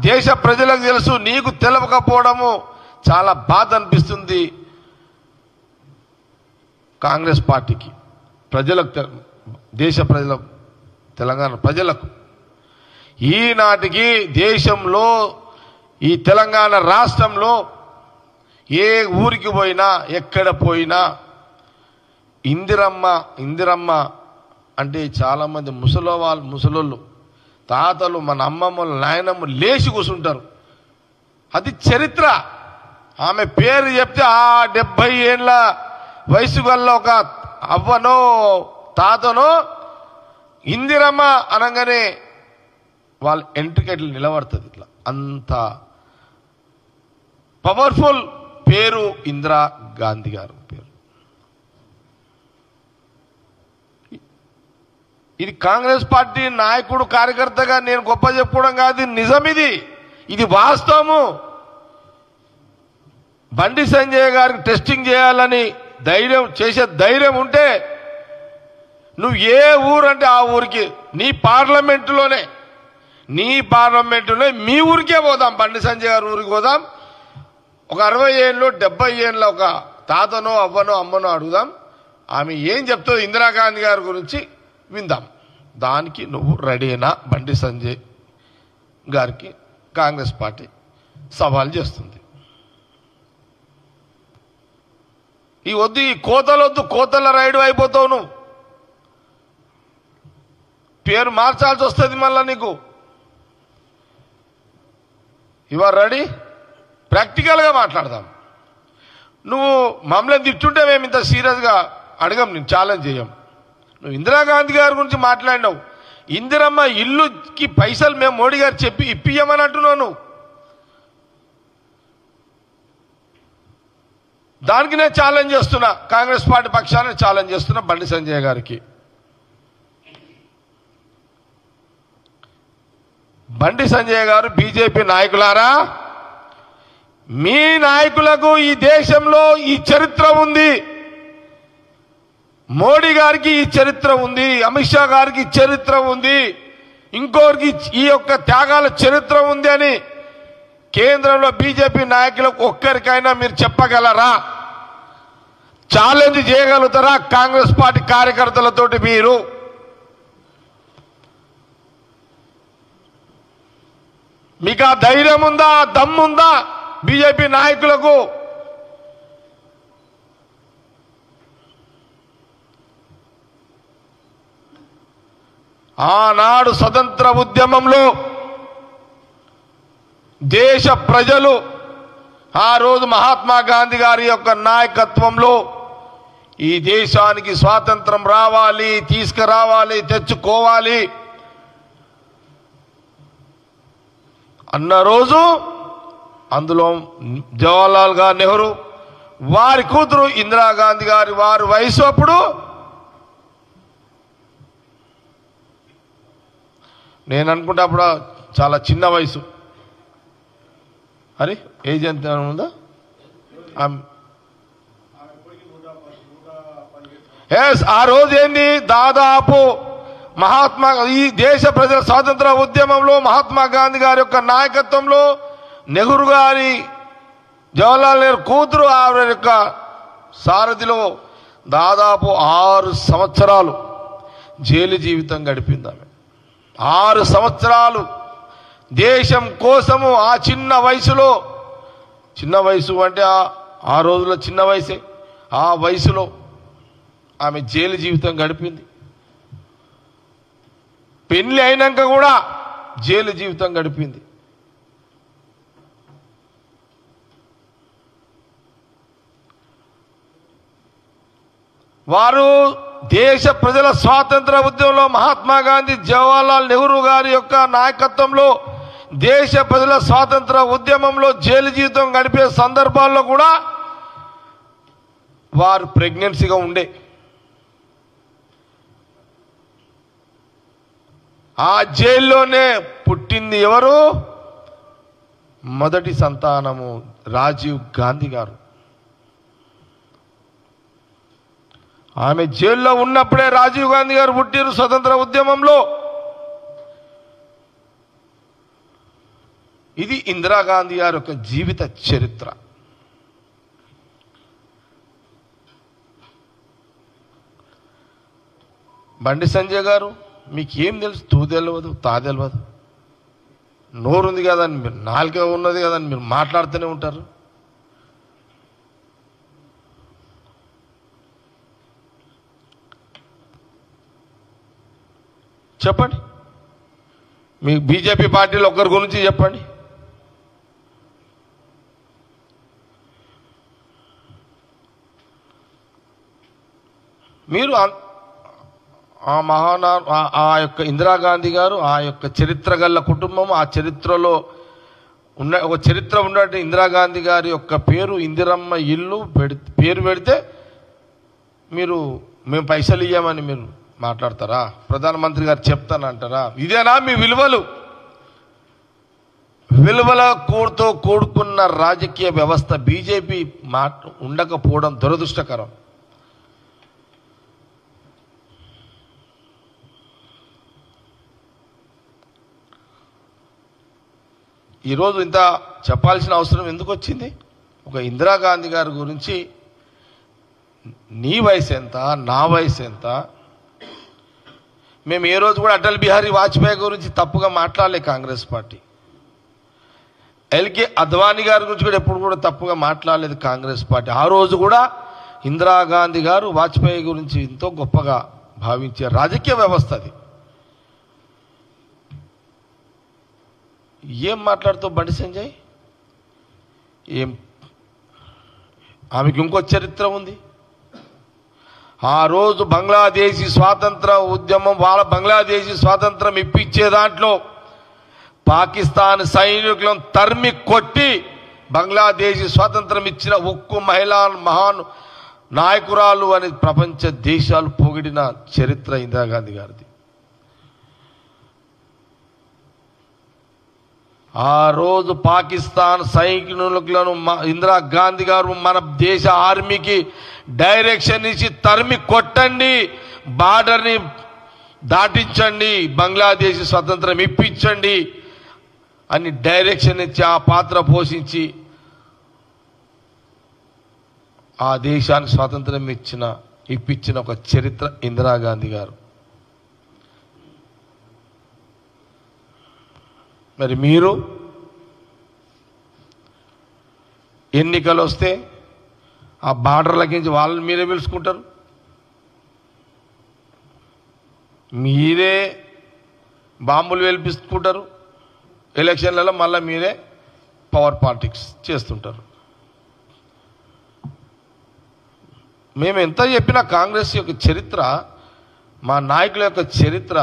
దేశ ప్రజలకు తెలుసు, నీకు తెలవకపోవడము చాలా బాధ అనిపిస్తుంది. కాంగ్రెస్ పార్టీకి, ప్రజలకు, దేశ ప్రజలకు, తెలంగాణ ప్రజలకు ఈనాటికి దేశంలో ఈ తెలంగాణ రాష్ట్రంలో ఏ ఊరికి పోయినా ఎక్కడ పోయినా ఇందిరమ్మ అంటే చాలామంది ముసలోళ్ళు తాతలు మన అమ్మమ్మలు నాయనమ్మలు లేచి కూర్చుంటారు. అది చరిత్ర. ఆమె పేరు చెప్తే ఆ 70 ఏళ్ళ వయసు వల్ల ఒక అవ్వనో తాతనో ఇందిరమ్మ అనగానే వాళ్ళ ఎంట్రికెట్లు నిలబడుతుంది. ఇట్లా అంత పవర్ఫుల్ పేరు ఇందిరా గాంధీ గారు పేరు. ఇది కాంగ్రెస్ పార్టీ నాయకుడు కార్యకర్తగా నేను గొప్ప చెప్పుకోవడం కాదు, నిజం. ఇది వాస్తవము. బండి సంజయ్ గారికి టెస్టింగ్ చేయాలని ధైర్యం ఉంటే నువ్వు ఏ ఊరు అంటే ఆ ఊరికి, నీ పార్లమెంటులోనే మీ ఊరికే పోదాం, బండి సంజయ్ గారి ఊరికి పోదాం. ఒక 60 ఏళ్ళు 70 ఏళ్ళ ఒక తాతనో అవ్వనో అమ్మనో అడుగుదాం, ఆమె ఏం చెప్తుందో ఇందిరాగాంధీ గారి గురించి విందాం. దానికి నువ్వు రెడీనా? బండి సంజయ్ గారికి కాంగ్రెస్ పార్టీ సవాల్ చేస్తుంది. ఈ కోతల రైడు అయిపోతావు నువ్వు. పేరు మార్చాల్సి వస్తుంది మళ్ళా నీకు. ఇవాళ రెడీ? ప్రాక్టికల్గా మాట్లాడదాం. నువ్వు మమ్మల్ని తిట్టుంటే మేము ఇంత సీరియస్గా అడగం, నేను ఛాలెంజ్ చేయం. నువ్వు ఇందిరాగాంధీ గారి గురించి మాట్లాడినావు. ఇందిరమ్మ ఇల్లుకి పైసలు మేము మోడీ గారు చెప్పి ఇప్పియమని అంటున్నావు నువ్వు. దానికి నేను ఛాలెంజ్ చేస్తున్నా, కాంగ్రెస్ పార్టీ పక్షాన్ని ఛాలెంజ్ చేస్తున్నా బండి సంజయ్ గారికి. బండి సంజయ్ గారు, బీజేపీ నాయకులారా, మీ నాయకులకు ఈ దేశంలో ఈ చరిత్ర ఉంది. మోడీ గారికి ఈ చరిత్ర ఉంది, అమిత్ షా గారికి ఈ చరిత్ర ఉంది, ఇంకోరికి ఈ యొక్క త్యాగాల చరిత్ర ఉంది అని కేంద్రంలో బీజేపీ నాయకులకు ఒక్కరికైనా మీరు చెప్పగలరా? ఛాలెంజ్ చేయగలుగుతారా కాంగ్రెస్ పార్టీ కార్యకర్తలతోటి? మీరు మీకు ఆ ధైర్యం ఉందా, దమ్ముందా బీజేపీ నాయకులకు? ఆనాడు స్వతంత్ర ఉద్యమంలో దేశ ప్రజలు ఆ రోజు మహాత్మా గాంధీ గారి యొక్క నాయకత్వంలో ఈ దేశానికి స్వాతంత్రం రావాలి, తీసుకురావాలి, తెచ్చుకోవాలి అన్న రోజు అందులో జవహర్లాల్ నెహ్రూ వారి కూతురు ఇందిరాగాంధీ గారి వారి వయసు అప్పుడు నేను అనుకుంటే అప్పుడు చాలా చిన్న వయసు. అరే ఏజ్ ఎంత ఉందా? ఆ రోజు ఏంది దాదాపు మహాత్మా ఈ దేశ ప్రజల స్వాతంత్ర ఉద్యమంలో మహాత్మా గాంధీ గారి యొక్క నాయకత్వంలో నెహ్రూ గారి జవహర్లాల్ నెహ్రూ కూతురు ఆవిడ యొక్క సారథిలో దాదాపు 6 సంవత్సరాలు జైలు జీవితం గడిపింది ఆమె. 6 సంవత్సరాలు దేశం కోసము ఆ చిన్న వయసులో, చిన్న వయసు అంటే ఆ రోజుల్లో చిన్న వయసే, ఆ వయసులో ఆమె జైలు జీవితం గడిపింది. పెళ్లి అయినాక కూడా జైలు జీవితం గడిపింది. వారు దేశ ప్రజల స్వాతంత్ర ఉద్యమంలో మహాత్మా గాంధీ జవహర్లాల్ నెహ్రూ గారి యొక్క నాయకత్వంలో దేశ ప్రజల స్వాతంత్ర ఉద్యమంలో జైలు జీవితం గడిపే సందర్భాల్లో కూడా వారు ప్రెగ్నెన్సీగా ఉండే. ఆ జైల్లోనే పుట్టింది ఎవరు? మొదటి సంతానము రాజీవ్ గాంధీ గారు. ఆమె జైల్లో ఉన్నప్పుడే రాజీవ్ గాంధీ గారు పుట్టిరు స్వతంత్ర ఉద్యమంలో. ఇది ఇందిరాగాంధీ గారి యొక్క జీవిత చరిత్ర. బండి సంజయ్ గారు మీకేం తెలుసు? తూ తెలియదు, తా తెలియదు. నోరుంది కదని మీరు, నాలుక ఉన్నది కదని మీరు మాట్లాడుతూనే ఉంటారు. చెప్పండి, మీ బీజేపీ పార్టీలో ఒకరి గురించి చెప్పండి. మీరు ఆ ఆ యొక్క ఇందిరాగాంధీ గారు, ఆ యొక్క చరిత్ర గల్ల కుటుంబం, ఆ చరిత్రలో ఒక చరిత్ర ఉన్నట్టు ఇందిరాగాంధీ గారి యొక్క పేరు ఇందిరమ్మ ఇల్లు పేరు పెడితే మీరు మేము పైసలు ఇయ్యామని మీరు మాట్లాడతారా? ప్రధానమంత్రి గారు చెప్తానంటారా? ఇదేనా మీ విలువలు? విలువల కోరుతో కూడుకున్న రాజకీయ వ్యవస్థ బీజేపీ ఉండకపోవడం దురదృష్టకరం. ఈరోజు ఇంత చెప్పాల్సిన అవసరం ఎందుకు వచ్చింది? ఒక ఇందిరాగాంధీ గారి గురించి నీ వయసు ఎంత, నా వయసు ఎంత? మేము ఏ రోజు కూడా అటల్ బిహారీ వాజ్పేయి గురించి తప్పుగా మాట్లాడలే కాంగ్రెస్ పార్టీ. ఎల్కే అద్వానీ గారి గురించి కూడా ఎప్పుడు కూడా తప్పుగా మాట్లాడలేదు కాంగ్రెస్ పార్టీ. ఆ రోజు కూడా ఇందిరాగాంధీ గారు వాజ్పేయి గురించి ఎంతో గొప్పగా భావించే రాజకీయ వ్యవస్థ అది. ఏం మాట్లాడుతావు బండి సంజయ్? ఏం ఆమెకు ఇంకో చరిత్ర ఉంది. ఆ రోజు బంగ్లాదేశీ స్వాతంత్ర ఉద్యమం, వాళ్ళ బంగ్లాదేశీ స్వాతంత్రం ఇప్పించే దాంట్లో పాకిస్తాన్ సైనికులను తరిమి కొట్టి బంగ్లాదేశీ స్వాతంత్రం ఇచ్చిన ఉక్కు మహిళా మహాన్ నాయకురాలు అని ప్రపంచ దేశాలు పొగిడిన చరిత్ర ఇందిరాగాంధీ గారిది. ఆ రోజు పాకిస్తాన్ సైనికులను ఇందిరాగాంధీ గారు మన దేశ ఆర్మీకి డైరెక్షన్ ఇచ్చి తరిమి కొట్టండి, బార్డర్ని దాటించండి, బంగ్లాదేశ్ స్వతంత్రం ఇప్పించండి అని డైరెక్షన్ ఇచ్చి ఆ పాత్ర పోషించి ఆ దేశానికి స్వాతంత్రం ఇప్పించిన ఒక చరిత్ర ఇందిరాగాంధీ గారు. మరి మీరు ఎన్నికలు వస్తే ఆ బార్డర్లకించి వాళ్ళని మీరే పిలుచుకుంటారు, మీరే బాంబులు వెలిపిస్తుంటారు, ఎలక్షన్లలో మళ్ళీ మీరే పవర్ పాలిటిక్స్ చేస్తుంటారు. మేము ఎంత చెప్పినా కాంగ్రెస్ యొక్క చరిత్ర, మా నాయకుల యొక్క చరిత్ర,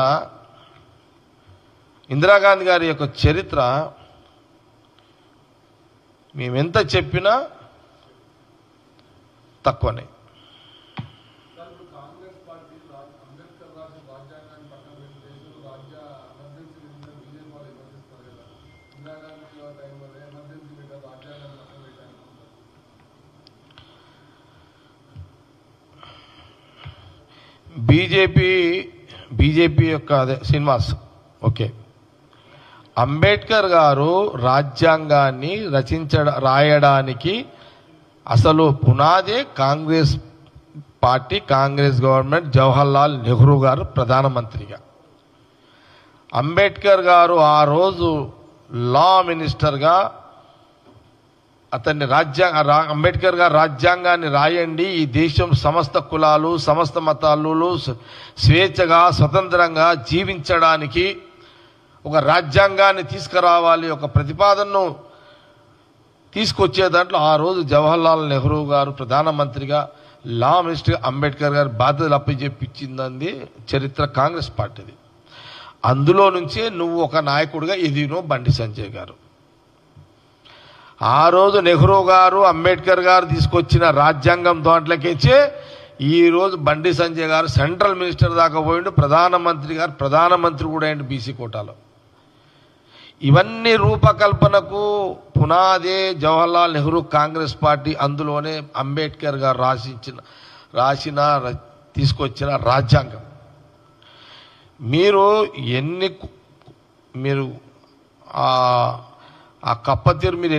ఇందిరాగాంధీ గారి యొక్క చరిత్ర మేమెంత చెప్పినా తక్కువనే. బీజేపీ యొక్క అదే శ్రీనివాస్, ఓకే, అంబేద్కర్ గారు రాజ్యాంగాన్ని రాయడానికి అసలు పునాదే కాంగ్రెస్ పార్టీ, కాంగ్రెస్ గవర్నమెంట్, జవహర్లాల్ నెహ్రూ గారు ప్రధానమంత్రిగా. అంబేద్కర్ గారు ఆ రోజు లా మినిస్టర్గా అతన్ని అంబేద్కర్ గారు రాజ్యాంగాన్ని రాయండి, ఈ దేశం సమస్త కులాలు, సమస్త మతాలు స్వేచ్ఛగా స్వతంత్రంగా జీవించడానికి ఒక రాజ్యాంగాన్ని తీసుకురావాలి, ఒక ప్రతిపాదనను తీసుకొచ్చే దాంట్లో ఆ రోజు జవహర్లాల్ నెహ్రూ గారు ప్రధానమంత్రిగా లా మినిస్టర్ అంబేద్కర్ గారు బాధ్యతలు అప్పచెప్పించింది చరిత్ర కాంగ్రెస్ పార్టీది. అందులో నుంచే నువ్వు ఒక నాయకుడిగా ఎదిగినో బండి సంజయ్ గారు. ఆ రోజు నెహ్రూ గారు అంబేద్కర్ గారు తీసుకొచ్చిన రాజ్యాంగం దాంట్లోకించే ఈరోజు బండి సంజయ్ గారు సెంట్రల్ మినిస్టర్ దాకా పోయిండు, ప్రధానమంత్రి కూడా అయిండు బీసీ కోటాలో. ఇవన్నీ రూపకల్పనకు పునాదే జవహర్లాల్ నెహ్రూ కాంగ్రెస్ పార్టీ, అందులోనే అంబేద్కర్ గారు తీసుకొచ్చిన రాజ్యాంగం. మీరు ఆ కప్పతీరు మీరు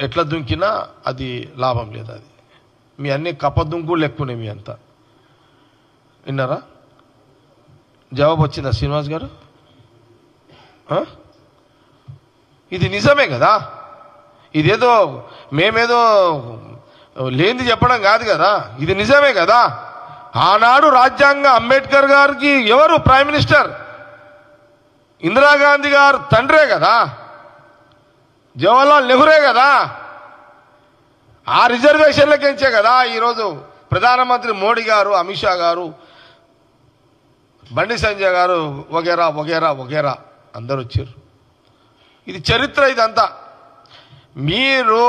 ఎట్లా దుంకినా అది లాభం లేదు. అది మీ అన్ని కప్పదుంకులు ఎక్కువనే మీ అంతా. విన్నారా? జవాబు వచ్చిందా శ్రీనివాస్ గారు? ఇది నిజమే కదా, ఇదేదో మేమేదో లేనిది చెప్పడం కాదు కదా, ఇది నిజమే కదా. ఆనాడు రాజ్యాంగ అంబేద్కర్ గారికి ఎవరు ప్రైమ్ మినిస్టర్? ఇందిరాగాంధీ గారు తండ్రే కదా, జవహర్లాల్ నెహ్రూే కదా. ఆ రిజర్వేషన్లకించే కదా ఈరోజు ప్రధానమంత్రి మోడీ గారు, అమిత్ షా గారు, బండి సంజయ్ గారు వగేరా వగేరా వగేరా అందరూ వచ్చారు. ఇది చరిత్ర ఇదంతా. మీరు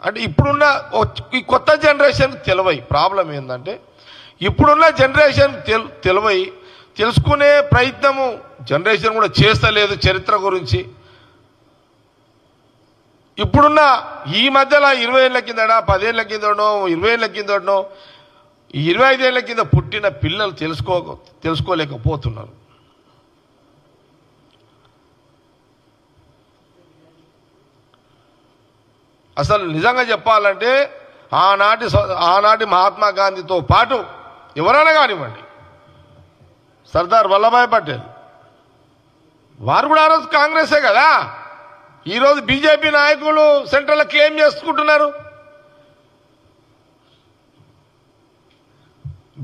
అంటే ఇప్పుడున్న ఈ కొత్త జనరేషన్కి తెలివై ప్రాబ్లం ఏంటంటే, ఇప్పుడున్న జనరేషన్ తెలివై తెలుసుకునే ప్రయత్నము జనరేషన్ కూడా చేస్తలేదు చరిత్ర గురించి. ఇప్పుడున్న ఈ మధ్యలో 20 ఏళ్ల కిందట, 10 ఏళ్ల కిందనో, 20 ఏళ్ల కిందనో, 25 ఏళ్ల కింద పుట్టిన పిల్లలు తెలుసుకోలేకపోతున్నారు. అసలు నిజంగా చెప్పాలంటే ఆనాటి మహాత్మా గాంధీతో పాటు ఎవరైనా కానివ్వండి, సర్దార్ వల్లభాయ్ పటేల్ వారు కూడా ఆ రోజు కాంగ్రెసే కదా. ఈరోజు బీజేపీ నాయకులు సెంట్రల్ క్లెయిమ్ చేసుకుంటున్నారు.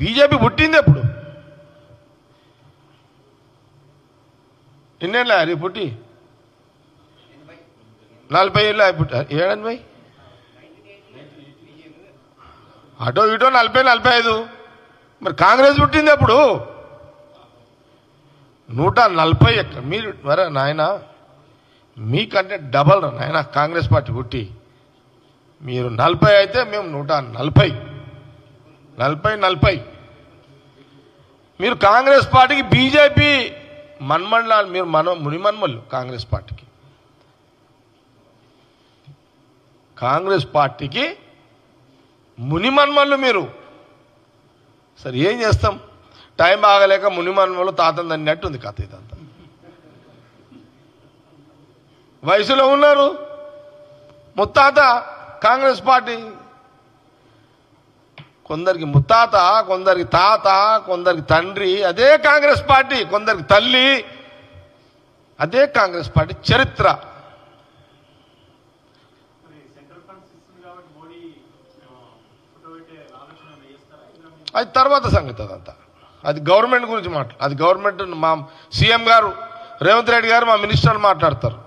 బీజేపీ పుట్టింది ఎప్పుడు? ఎన్నేళ్ళ అది పుట్టి? 40 ఏళ్ళు పుట్టి. ఏడండి భయ్, అటో ఇటో 40, 45. మరి కాంగ్రెస్ పుట్టింది ఎప్పుడు? 140 ఎక్కడ మీరు? మరే నాయన మీకంటే డబల్ నాయన కాంగ్రెస్ పార్టీ పుట్టి. మీరు 40 అయితే మేము 140. మీరు కాంగ్రెస్ పార్టీకి, బీజేపీ మన్మన్లాలు, మీరు మునిమన్మల్లు కాంగ్రెస్ పార్టీకి. కాంగ్రెస్ పార్టీకి మునిమన్మల్లు మీరు. సరే ఏం చేస్తాం, టైం ఆగలేక మునిమన్మలు తాతం తన్నట్టు ఉంది కథ. ఇదంతా వయసులో ఉన్నారు ముత్తాత కాంగ్రెస్ పార్టీ. కొందరికి ముత్తాత, కొందరికి తాత, కొందరికి తండ్రి అదే కాంగ్రెస్ పార్టీ, కొందరికి తల్లి అదే కాంగ్రెస్ పార్టీ చరిత్ర. అది తర్వాత సంగతి. అదంతా అది గవర్నమెంట్ గురించి అది గవర్నమెంట్, మా సీఎం గారు రేవంత్ రెడ్డి గారు, మా మినిస్టర్లు మాట్లాడతారు.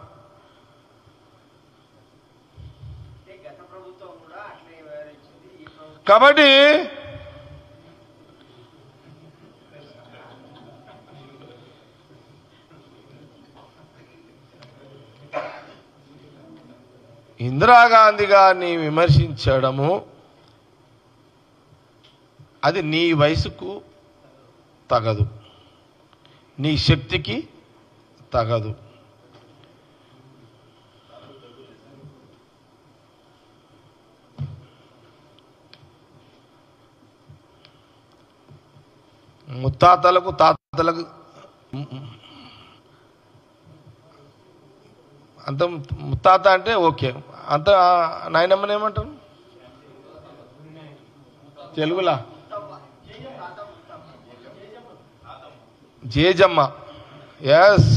కాబట్టి ఇందిరాగాంధీ గారిని విమర్శించడము అది నీ వయసుకు తగదు, నీ శక్తికి తగదు. ముత్తాతలకు తాతలకు అంత ముత్తాత అంటే ఓకే, అంత నాయనమ్మని ఏమంటారు తెలుగులా? జేజమ్మ. ఎస్,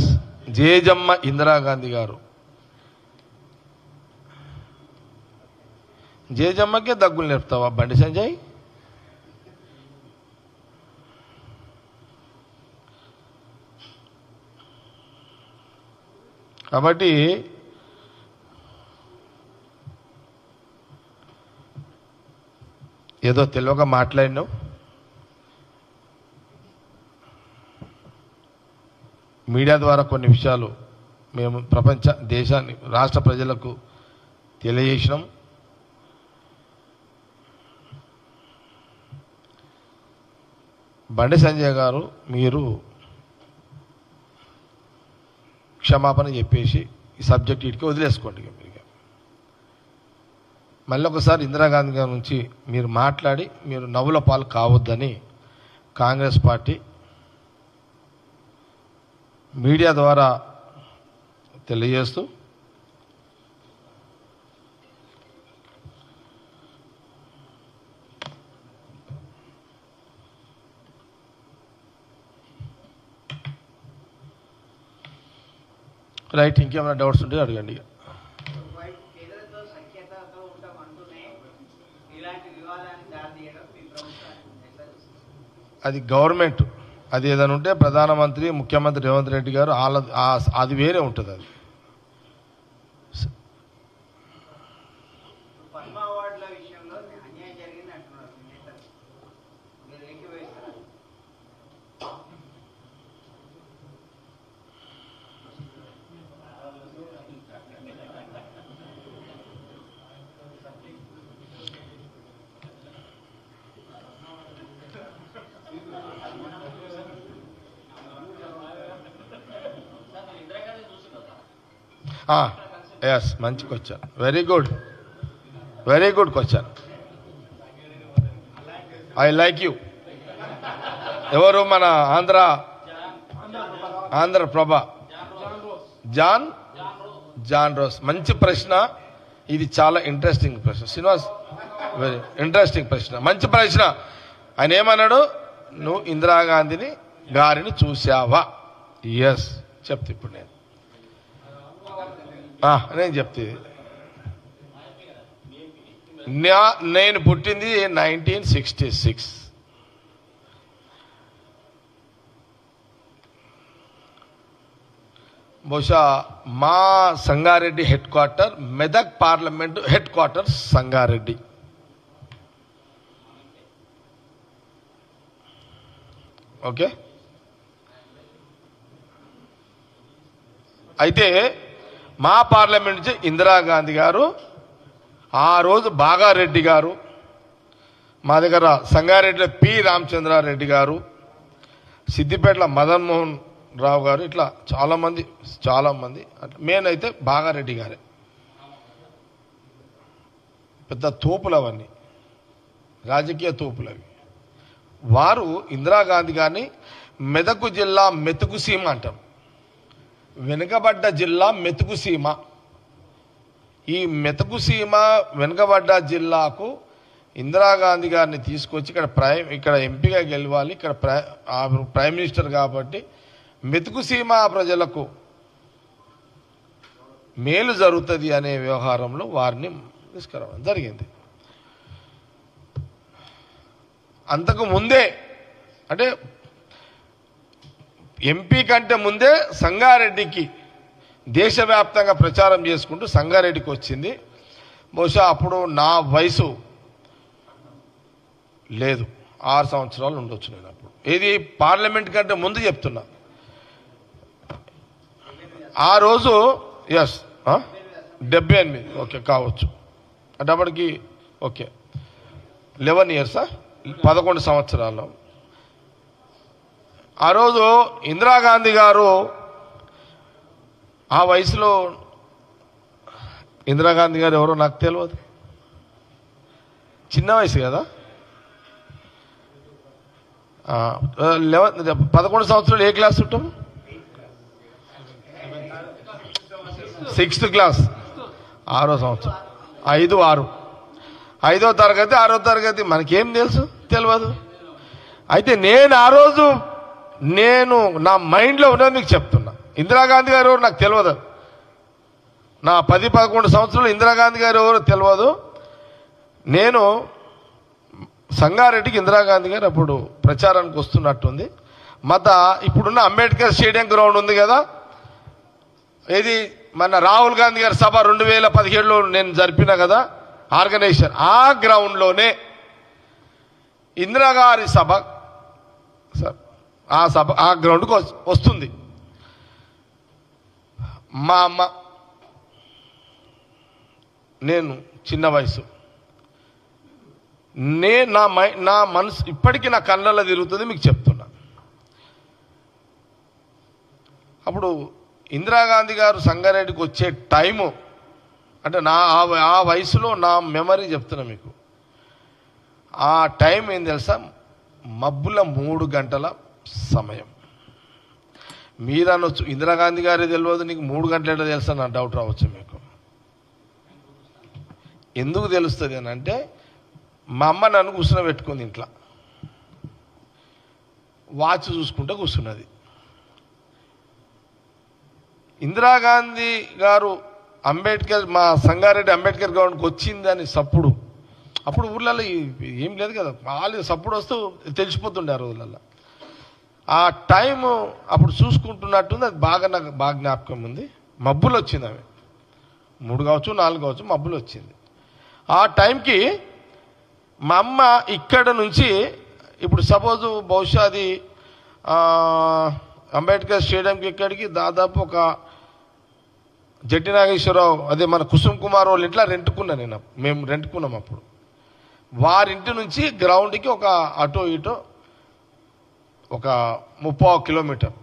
జేజమ్మ ఇందిరాగాంధీ గారు. జేజమ్మకే దగ్గులు నేర్పుతావా బండి సంజయ్? కాబట్టి ఏదో తెలియక మాట్లాడినావు. మీడియా ద్వారా కొన్ని విషయాలు మేము ప్రపంచ దేశాన్ని రాష్ట్ర ప్రజలకు తెలియజేసినాం. బండి సంజయ్ గారు, మీరు క్షమాపణ చెప్పేసి ఈ సబ్జెక్ట్ ఇటుకి వదిలేసుకోండి. మీరు మళ్ళీ ఒకసారి ఇందిరాగాంధీ గారి నుంచి మీరు మాట్లాడి మీరు నవ్వుల పాలు కావద్దని కాంగ్రెస్ పార్టీ మీడియా ద్వారా తెలియజేస్తూ రైట్. ఇంకేమైనా డౌట్స్ ఉంటే అడగండి. అది గవర్నమెంట్, అది ఏదైనా ఉంటే ప్రధానమంత్రి ముఖ్యమంత్రి రేవంత్ రెడ్డి గారు అది వేరే ఉంటుంది. అది ఎస్, మంచి question. Very good, very good question. I like you. ఎవరు? మన ఆంధ్రప్రభ జాన్ రోస్. మంచి ప్రశ్న ఇది, చాలా ఇంట్రెస్టింగ్ ప్రశ్న. శ్రీనివాస్, వెరీ ఇంట్రెస్టింగ్ ప్రశ్న, మంచి ప్రశ్న. ఆయన ఏమన్నాడు? నువ్వు ఇందిరాగాంధీని గారిని చూసావా? ఎస్ చెప్తా. ఇప్పుడు నేను చెప్తే, నేను పుట్టింది 1966. బహుశా మా Sangareddy head quarter, Medak parliament head quarter Sangareddy. Okay. అయితే మా పార్లమెంట్ నుంచి ఇందిరాగాంధీ గారు, ఆ రోజు బాగారెడ్డి గారు, మా దగ్గర సంగారెడ్డిలో పి రామచంద్రారెడ్డి గారు, సిద్దిపేటలో మదన్మోహన్ రావు గారు, ఇట్లా చాలామంది మెయిన్ అయితే బాగారెడ్డి గారే. పెద్ద తోపులు అవన్నీ, రాజకీయ తోపులు అవి. వారు ఇందిరాగాంధీ గారిని మెదకు జిల్లా మెతుకు సీమ అంటాం. వెనుకబడ్డ జిల్లా మెతుకు సీమ. ఈ మెతుకు సీమ వెనుకబడ్డ జిల్లాకు ఇందిరాగాంధీ గారిని తీసుకొచ్చి ఇక్కడ ఎంపీగా గెలవాలి, ఇక్కడ ప్రైమ్ మినిస్టర్ కాబట్టి మెతుకు సీమ ప్రజలకు మేలు జరుగుతుంది అనే వ్యవహారంలో వారిని తీసుకురావడం జరిగింది. అంతకు ముందే, అంటే ఎంపీ కంటే ముందే సంగారెడ్డికి దేశవ్యాప్తంగా ప్రచారం చేసుకుంటూ సంగారెడ్డికి వచ్చింది. బహుశా అప్పుడు నా వయసు లేదు, 6 సంవత్సరాలు ఉండొచ్చు నేను అప్పుడు. ఇది పార్లమెంట్ కంటే ముందు చెప్తున్నా. ఆ రోజు ఎస్ 78 ఓకే కావచ్చు అంటే అప్పటికి ఓకే 11 ఇయర్సా 11 సంవత్సరాలు. ఆ రోజు ఇందిరాగాంధీ గారు ఆ వయసులో, ఇందిరాగాంధీ గారు ఎవరో నాకు తెలియదు, చిన్న వయసు కదా, 11 సంవత్సరాలు ఏ క్లాస్ ఉంటాం? 6th క్లాస్, 6వ సంవత్సరం, 5, 6, 5వ తరగతి 6వ తరగతి మనకేం తెలుసు? తెలియదు. అయితే నేను ఆ రోజు నా మైండ్లో ఉన్నది మీకు చెప్తున్నా. ఇందిరాగాంధీ గారు ఎవరు నాకు తెలియదు. నా 10-11 సంవత్సరాలు ఇందిరాగాంధీ గారు ఎవరు తెలియదు. నేను సంగారెడ్డికి ఇందిరాగాంధీ గారు అప్పుడు ప్రచారానికి వస్తున్నట్టుంది. ఇప్పుడున్న అంబేద్కర్ స్టేడియం గ్రౌండ్ ఉంది కదా, ఇది మన రాహుల్ గాంధీ గారి సభ 2017లో నేను జరిపిన కదా ఆర్గనైజేషన్, ఆ గ్రౌండ్లోనే ఇందిరాగారి సభ, ఆ గ్రౌండ్కి వస్తుంది. మా అమ్మ, నేను చిన్న వయసు, నా మనసు ఇప్పటికీ నా కళ్ళల్లో తిరుగుతుంది మీకు చెప్తున్నా. అప్పుడు ఇందిరాగాంధీ గారు సంగారెడ్డికి వచ్చే టైము అంటే ఆ వయసులో నా మెమరీ చెప్తున్నా మీకు. ఆ టైం ఏం తెలుసా? మబ్బుల 3 గంటల సమయం. మీరనొచ్చు ఇందిరాగాంధీ గారే తెలియదు నీకు 3 గంటలు ఎట్లా తెలుసా నా డౌట్ రావచ్చు మీకు. ఎందుకు తెలుస్తుంది అని అంటే, మా అమ్మ నన్ను కూర్చుని పెట్టుకుంది ఇంట్లో, వాచ్ చూసుకుంటూ కూర్చున్నది. ఇందిరాగాంధీ గారు మా సంగారెడ్డి అంబేద్కర్ గ్రౌండ్కి వచ్చిందని అప్పుడు ఊర్లలో ఏం లేదు కదా, వాళ్ళు సప్పుడు వస్తూ తెలిసిపోతుండే ఆ రోజులలో. ఆ టైం అప్పుడు చూసుకుంటున్నట్టుంది, అది నాకు బాగా జ్ఞాపకం ఉంది. మబ్బులు వచ్చింది, ఆమె 3 కావచ్చు 4 కావచ్చు మబ్బులు వచ్చింది. ఆ టైంకి మా అమ్మ ఇక్కడ నుంచి ఇప్పుడు సపోజ్ బహుశా అది అంబేద్కర్ స్టేడియంకి ఇక్కడికి దాదాపు ఒక జట్టి నాగేశ్వరరావు, అదే మన కుసుమ్ కుమార్ వాళ్ళ ఇంట్లో మేము రెంట్కున్నాం అప్పుడు. వారింటి నుంచి గ్రౌండ్కి ఒక అటో ఇటో ఒక 30 కిలోమీటర్,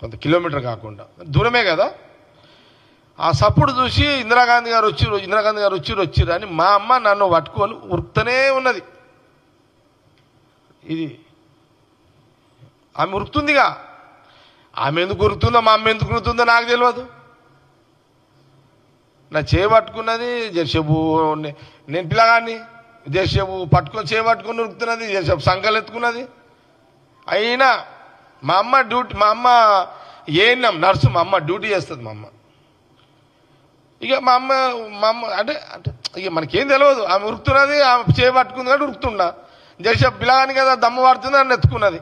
కొంత కిలోమీటర్ కాకుండా దూరమే కదా. ఆ సప్పుడు చూసి ఇందిరాగాంధీ గారు వచ్చిర్రు అని మా అమ్మ నన్ను పట్టుకొని ఉరుకుతూనే ఉన్నది. ఇది ఆమె ఉరుకుతుందిగా, ఆమె ఎందుకు ఉరుకుతుందో మా అమ్మ ఎందుకు ఉరుకుతుందో నాకు తెలియదు. నా చేయబట్టుకున్నది జర్సేపు, నేను పిల్లగాన్ని జర్సేపు పట్టుకొని చేయబట్టుకుని ఉరుకుతున్నది, జర్సేపు సంకలు ఎత్తుకున్నది. అయినా మా అమ్మ ఏఎన్ఎం నర్సు, మా అమ్మ డ్యూటీ చేస్తుంది. మా అమ్మ ఇక మా అమ్మ అంటే ఇక మనకేం తెలియదు, ఆమె ఉరుకుతున్నది, ఆమె చేయబట్టుకుంది కాబట్టి ఉరుకుతున్నా. జర్సేపు పిల్లగాని కదా దమ్ము పడుతుంది అని ఎత్తుకున్నది.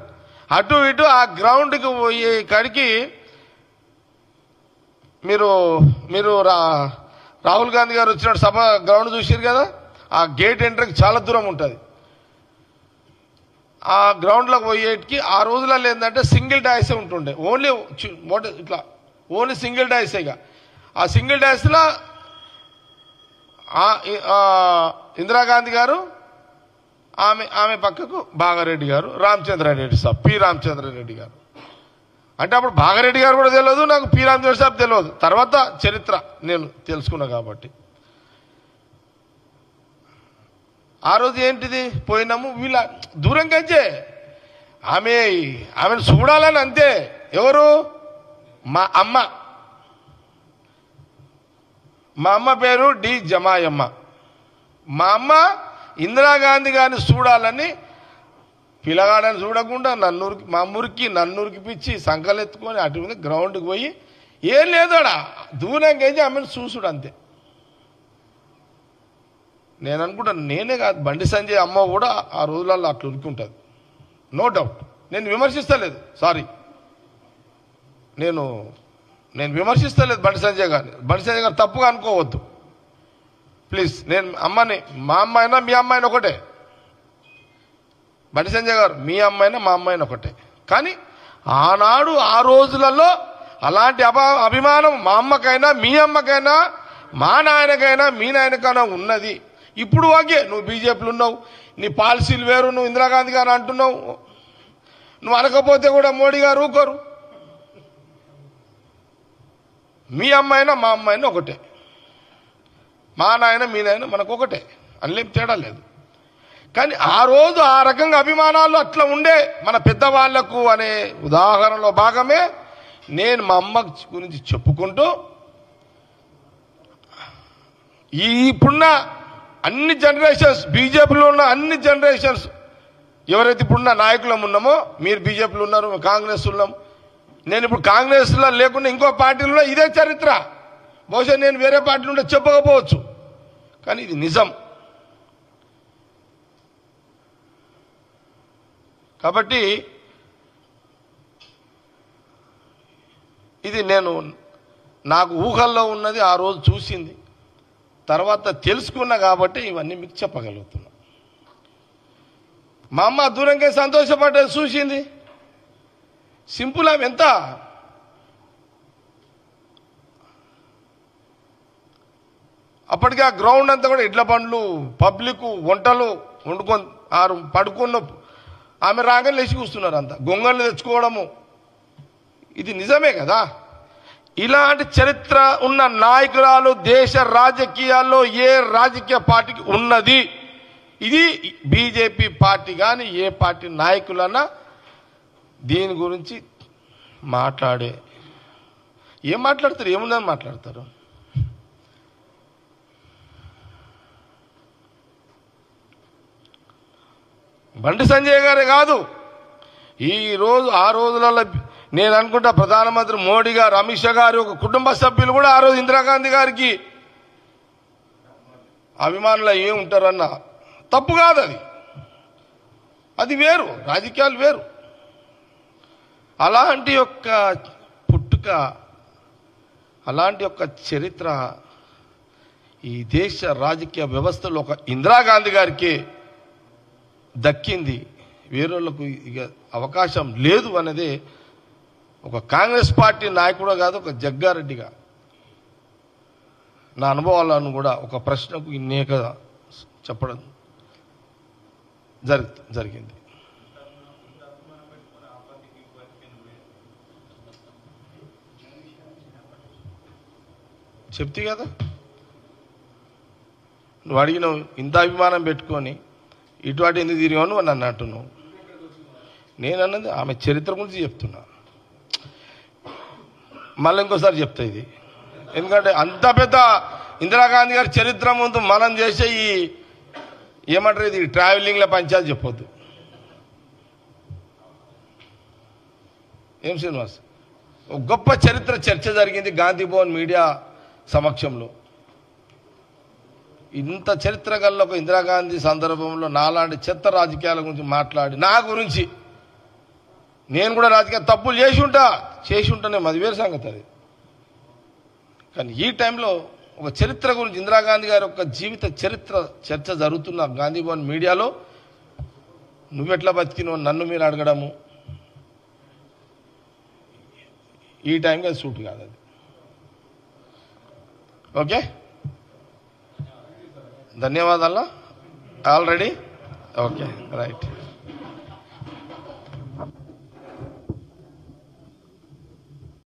అటు ఇటు ఆ గ్రౌండ్కి పోయే కాడికి మీరు రాహుల్ గాంధీ గారు వచ్చినట్టు సభ గ్రౌండ్ చూసారు కదా, ఆ గేట్ ఎంట్రీకి చాలా దూరం ఉంటుంది. ఆ గ్రౌండ్లోకి పోయేటికి ఆ రోజులలో ఏంటంటే సింగిల్ డాయిసే ఉంటుండే, ఓన్లీ సింగిల్ డాయిసేగా. ఆ సింగిల్ డాయిస్లో ఇందిరాగాంధీ గారు, ఆమె పక్కకు బాగారెడ్డి గారు, రామచంద్రారెడ్డి సాబ్, పి రామచంద్రారెడ్డి గారు. అంటే అప్పుడు బాగారెడ్డి గారు కూడా తెలియదు నాకు, పి రామచంద్ర సాబ్ తెలియదు, తర్వాత చరిత్ర నేను తెలుసుకున్నా కాబట్టి. ఆ రోజు ఏంటిది పోయినాము, వీళ్ళ దూరం కంచే ఆమెను చూడాలని అంతే. ఎవరు? మా అమ్మ పేరు డి జమాయమ్మ. మా అమ్మ ఇందిరాగాంధీ గారిని చూడాలని పిల్లగాడని చూడకుండా మా అమ్మూరికి నన్నురికి పిచ్చి సంకలెత్తుకొని అటు మీద గ్రౌండ్కి పోయి ఏం లేదాడా దూరం గెంచి ఆమెను చూసుడు అంతే. నేను అనుకుంటాను, నేనే కాదు బండి సంజయ్ అమ్మ కూడా ఆ రోజులలో అట్లా ఉరుకుంటుంది, నో డౌట్. నేను విమర్శిస్తలేదు, సారీ, నేను విమర్శిస్తలేదు బండి సంజయ్ గారిని. బండి సంజయ్ గారు తప్పుగా అనుకోవద్దు ప్లీజ్. నేను మా అమ్మాయినా మీ అమ్మాయిని ఒకటే, బండి సంజయ్ గారు మీ అమ్మాయినా మా అమ్మాయినా ఒకటే. కానీ ఆనాడు ఆ రోజులలో అలాంటి అభిమానం మా అమ్మకైనా మీ అమ్మకైనా మా నాయనకైనా మీ నాయనకైనా ఉన్నది. ఇప్పుడు ఓకే, నువ్వు బీజేపీలో ఉన్నావు, నీ పాలసీలు వేరు, నువ్వు ఇందిరాగాంధీ గారు అంటున్నావు, నువ్వు అనకపోతే కూడా మోడీ గారు ఊరుకోరు. మీ అమ్మాయినా మా అమ్మాయినా ఒకటే, మా నాయన మీ నాయన మనకు ఒకటే, అందులో తేడా లేదు. కానీ ఆ రోజు ఆ రకంగా అభిమానాలు అట్లా ఉండే మన పెద్దవాళ్లకు అనే ఉదాహరణలో భాగమే నేను మా అమ్మ గురించి చెప్పుకుంటూ ఇప్పుడున్న అన్ని జనరేషన్స్, బీజేపీలో ఉన్న అన్ని జనరేషన్స్ ఎవరైతే ఇప్పుడున్న నాయకులం ఉన్నామో, మీరు బీజేపీలో ఉన్నారు, కాంగ్రెస్ ఉన్నాం, నేను ఇప్పుడు కాంగ్రెస్లో లేకుండా ఇంకో పార్టీలో ఇదే చరిత్ర. బహుశా నేను వేరే పార్టీలో ఉంటే చెప్పకపోవచ్చు, కానీ ఇది నిజం. కాబట్టి ఇది నాకు ఊహల్లో ఉన్నది, ఆ రోజు చూసింది, తర్వాత తెలుసుకున్నా కాబట్టి ఇవన్నీ మీకు చెప్పగలుగుతున్నా. మా అమ్మ దూరంగా సంతోషపడ్డది చూసింది. సింపుల్. ఆమె ఎంత అప్పటికి ఆ గ్రౌండ్ అంతా కూడా ఇడ్ల బండ్లు, పబ్లిక్, వంటలు వండుకొని పడుకున్న ఆమె రాగానే లేచి కూస్తున్నారు, అంతా గొంగళ్ళు తెచ్చుకోవడము. ఇది నిజమే కదా. ఇలాంటి చరిత్ర ఉన్న నాయకురాలు దేశ రాజకీయాల్లో ఏ రాజకీయ పార్టీకి ఉన్నది? ఇది బీజేపీ పార్టీ కానీ ఏ పార్టీ నాయకులన్నా దీని గురించి ఏం మాట్లాడతారు? ఏముందని మాట్లాడతారు? బండి సంజయ్ గారే కాదు, ఆ రోజులలో నేను అనుకుంటా ప్రధానమంత్రి మోడీ గారు, అమిత్ షా గారు, ఒక కుటుంబ సభ్యులు కూడా ఆ రోజు ఇందిరాగాంధీ గారికి అభిమానులు ఏముంటారన్న తప్పు కాదు. అది వేరు, రాజకీయాలు వేరు. అలాంటి యొక్క పుట్టుక, అలాంటి యొక్క చరిత్ర ఈ దేశ రాజకీయ వ్యవస్థలో ఒక ఇందిరాగాంధీ గారికి దక్కింది. వేరేళ్లకు ఇక అవకాశం లేదు అనేది ఒక కాంగ్రెస్ పార్టీ నాయకుడు కాదు, ఒక జగ్గారెడ్డిగా నా అనుభవాలను కూడా ఒక ప్రశ్నకు ఇన్నేక చెప్పడం జరిగింది. చెప్తే కదా, నువ్వు అడిగినావు ఇంత అభిమానం పెట్టుకొని ఇటువంటి ఎందుకు తిరిగావు నువ్వు నన్ను అంటున్నావు. నేను అన్నది ఆమె చరిత్ర గురించి చెప్తున్నా. మళ్ళీ ఇంకోసారి చెప్తా ఇది, ఎందుకంటే అంత పెద్ద ఇందిరాగాంధీ గారి చరిత్ర ముందు మనం చేసే ఏమంటారు ఇది ట్రావెలింగ్ల పంచాయతీ చెప్పొద్దు. ఏం శ్రీనివాస్, ఒక గొప్ప చరిత్ర చర్చ జరిగింది గాంధీ భవన్ మీడియా సమక్షంలో. ఇంత చరిత్ర గల్ల ఒక ఇందిరాగాంధీ సందర్భంలో నాలాంటి చెత్త రాజకీయాల గురించి మాట్లాడి, నా గురించి నేను కూడా రాజకీయ తప్పులు చేసి ఉంటానే అది వేరే సంగతి. అది కానీ ఈ టైంలో ఒక చరిత్ర గురించి ఇందిరాగాంధీ గారి యొక్క జీవిత చరిత్ర చర్చ జరుగుతున్న గాంధీ భవన్ మీడియాలో నువ్వెట్లా బతికినో నన్ను మీరు అడగడము ఈ టైంకి అది సూట్ కాదు. అది ఓకే, ధన్యవాదాలు. Already okay, right.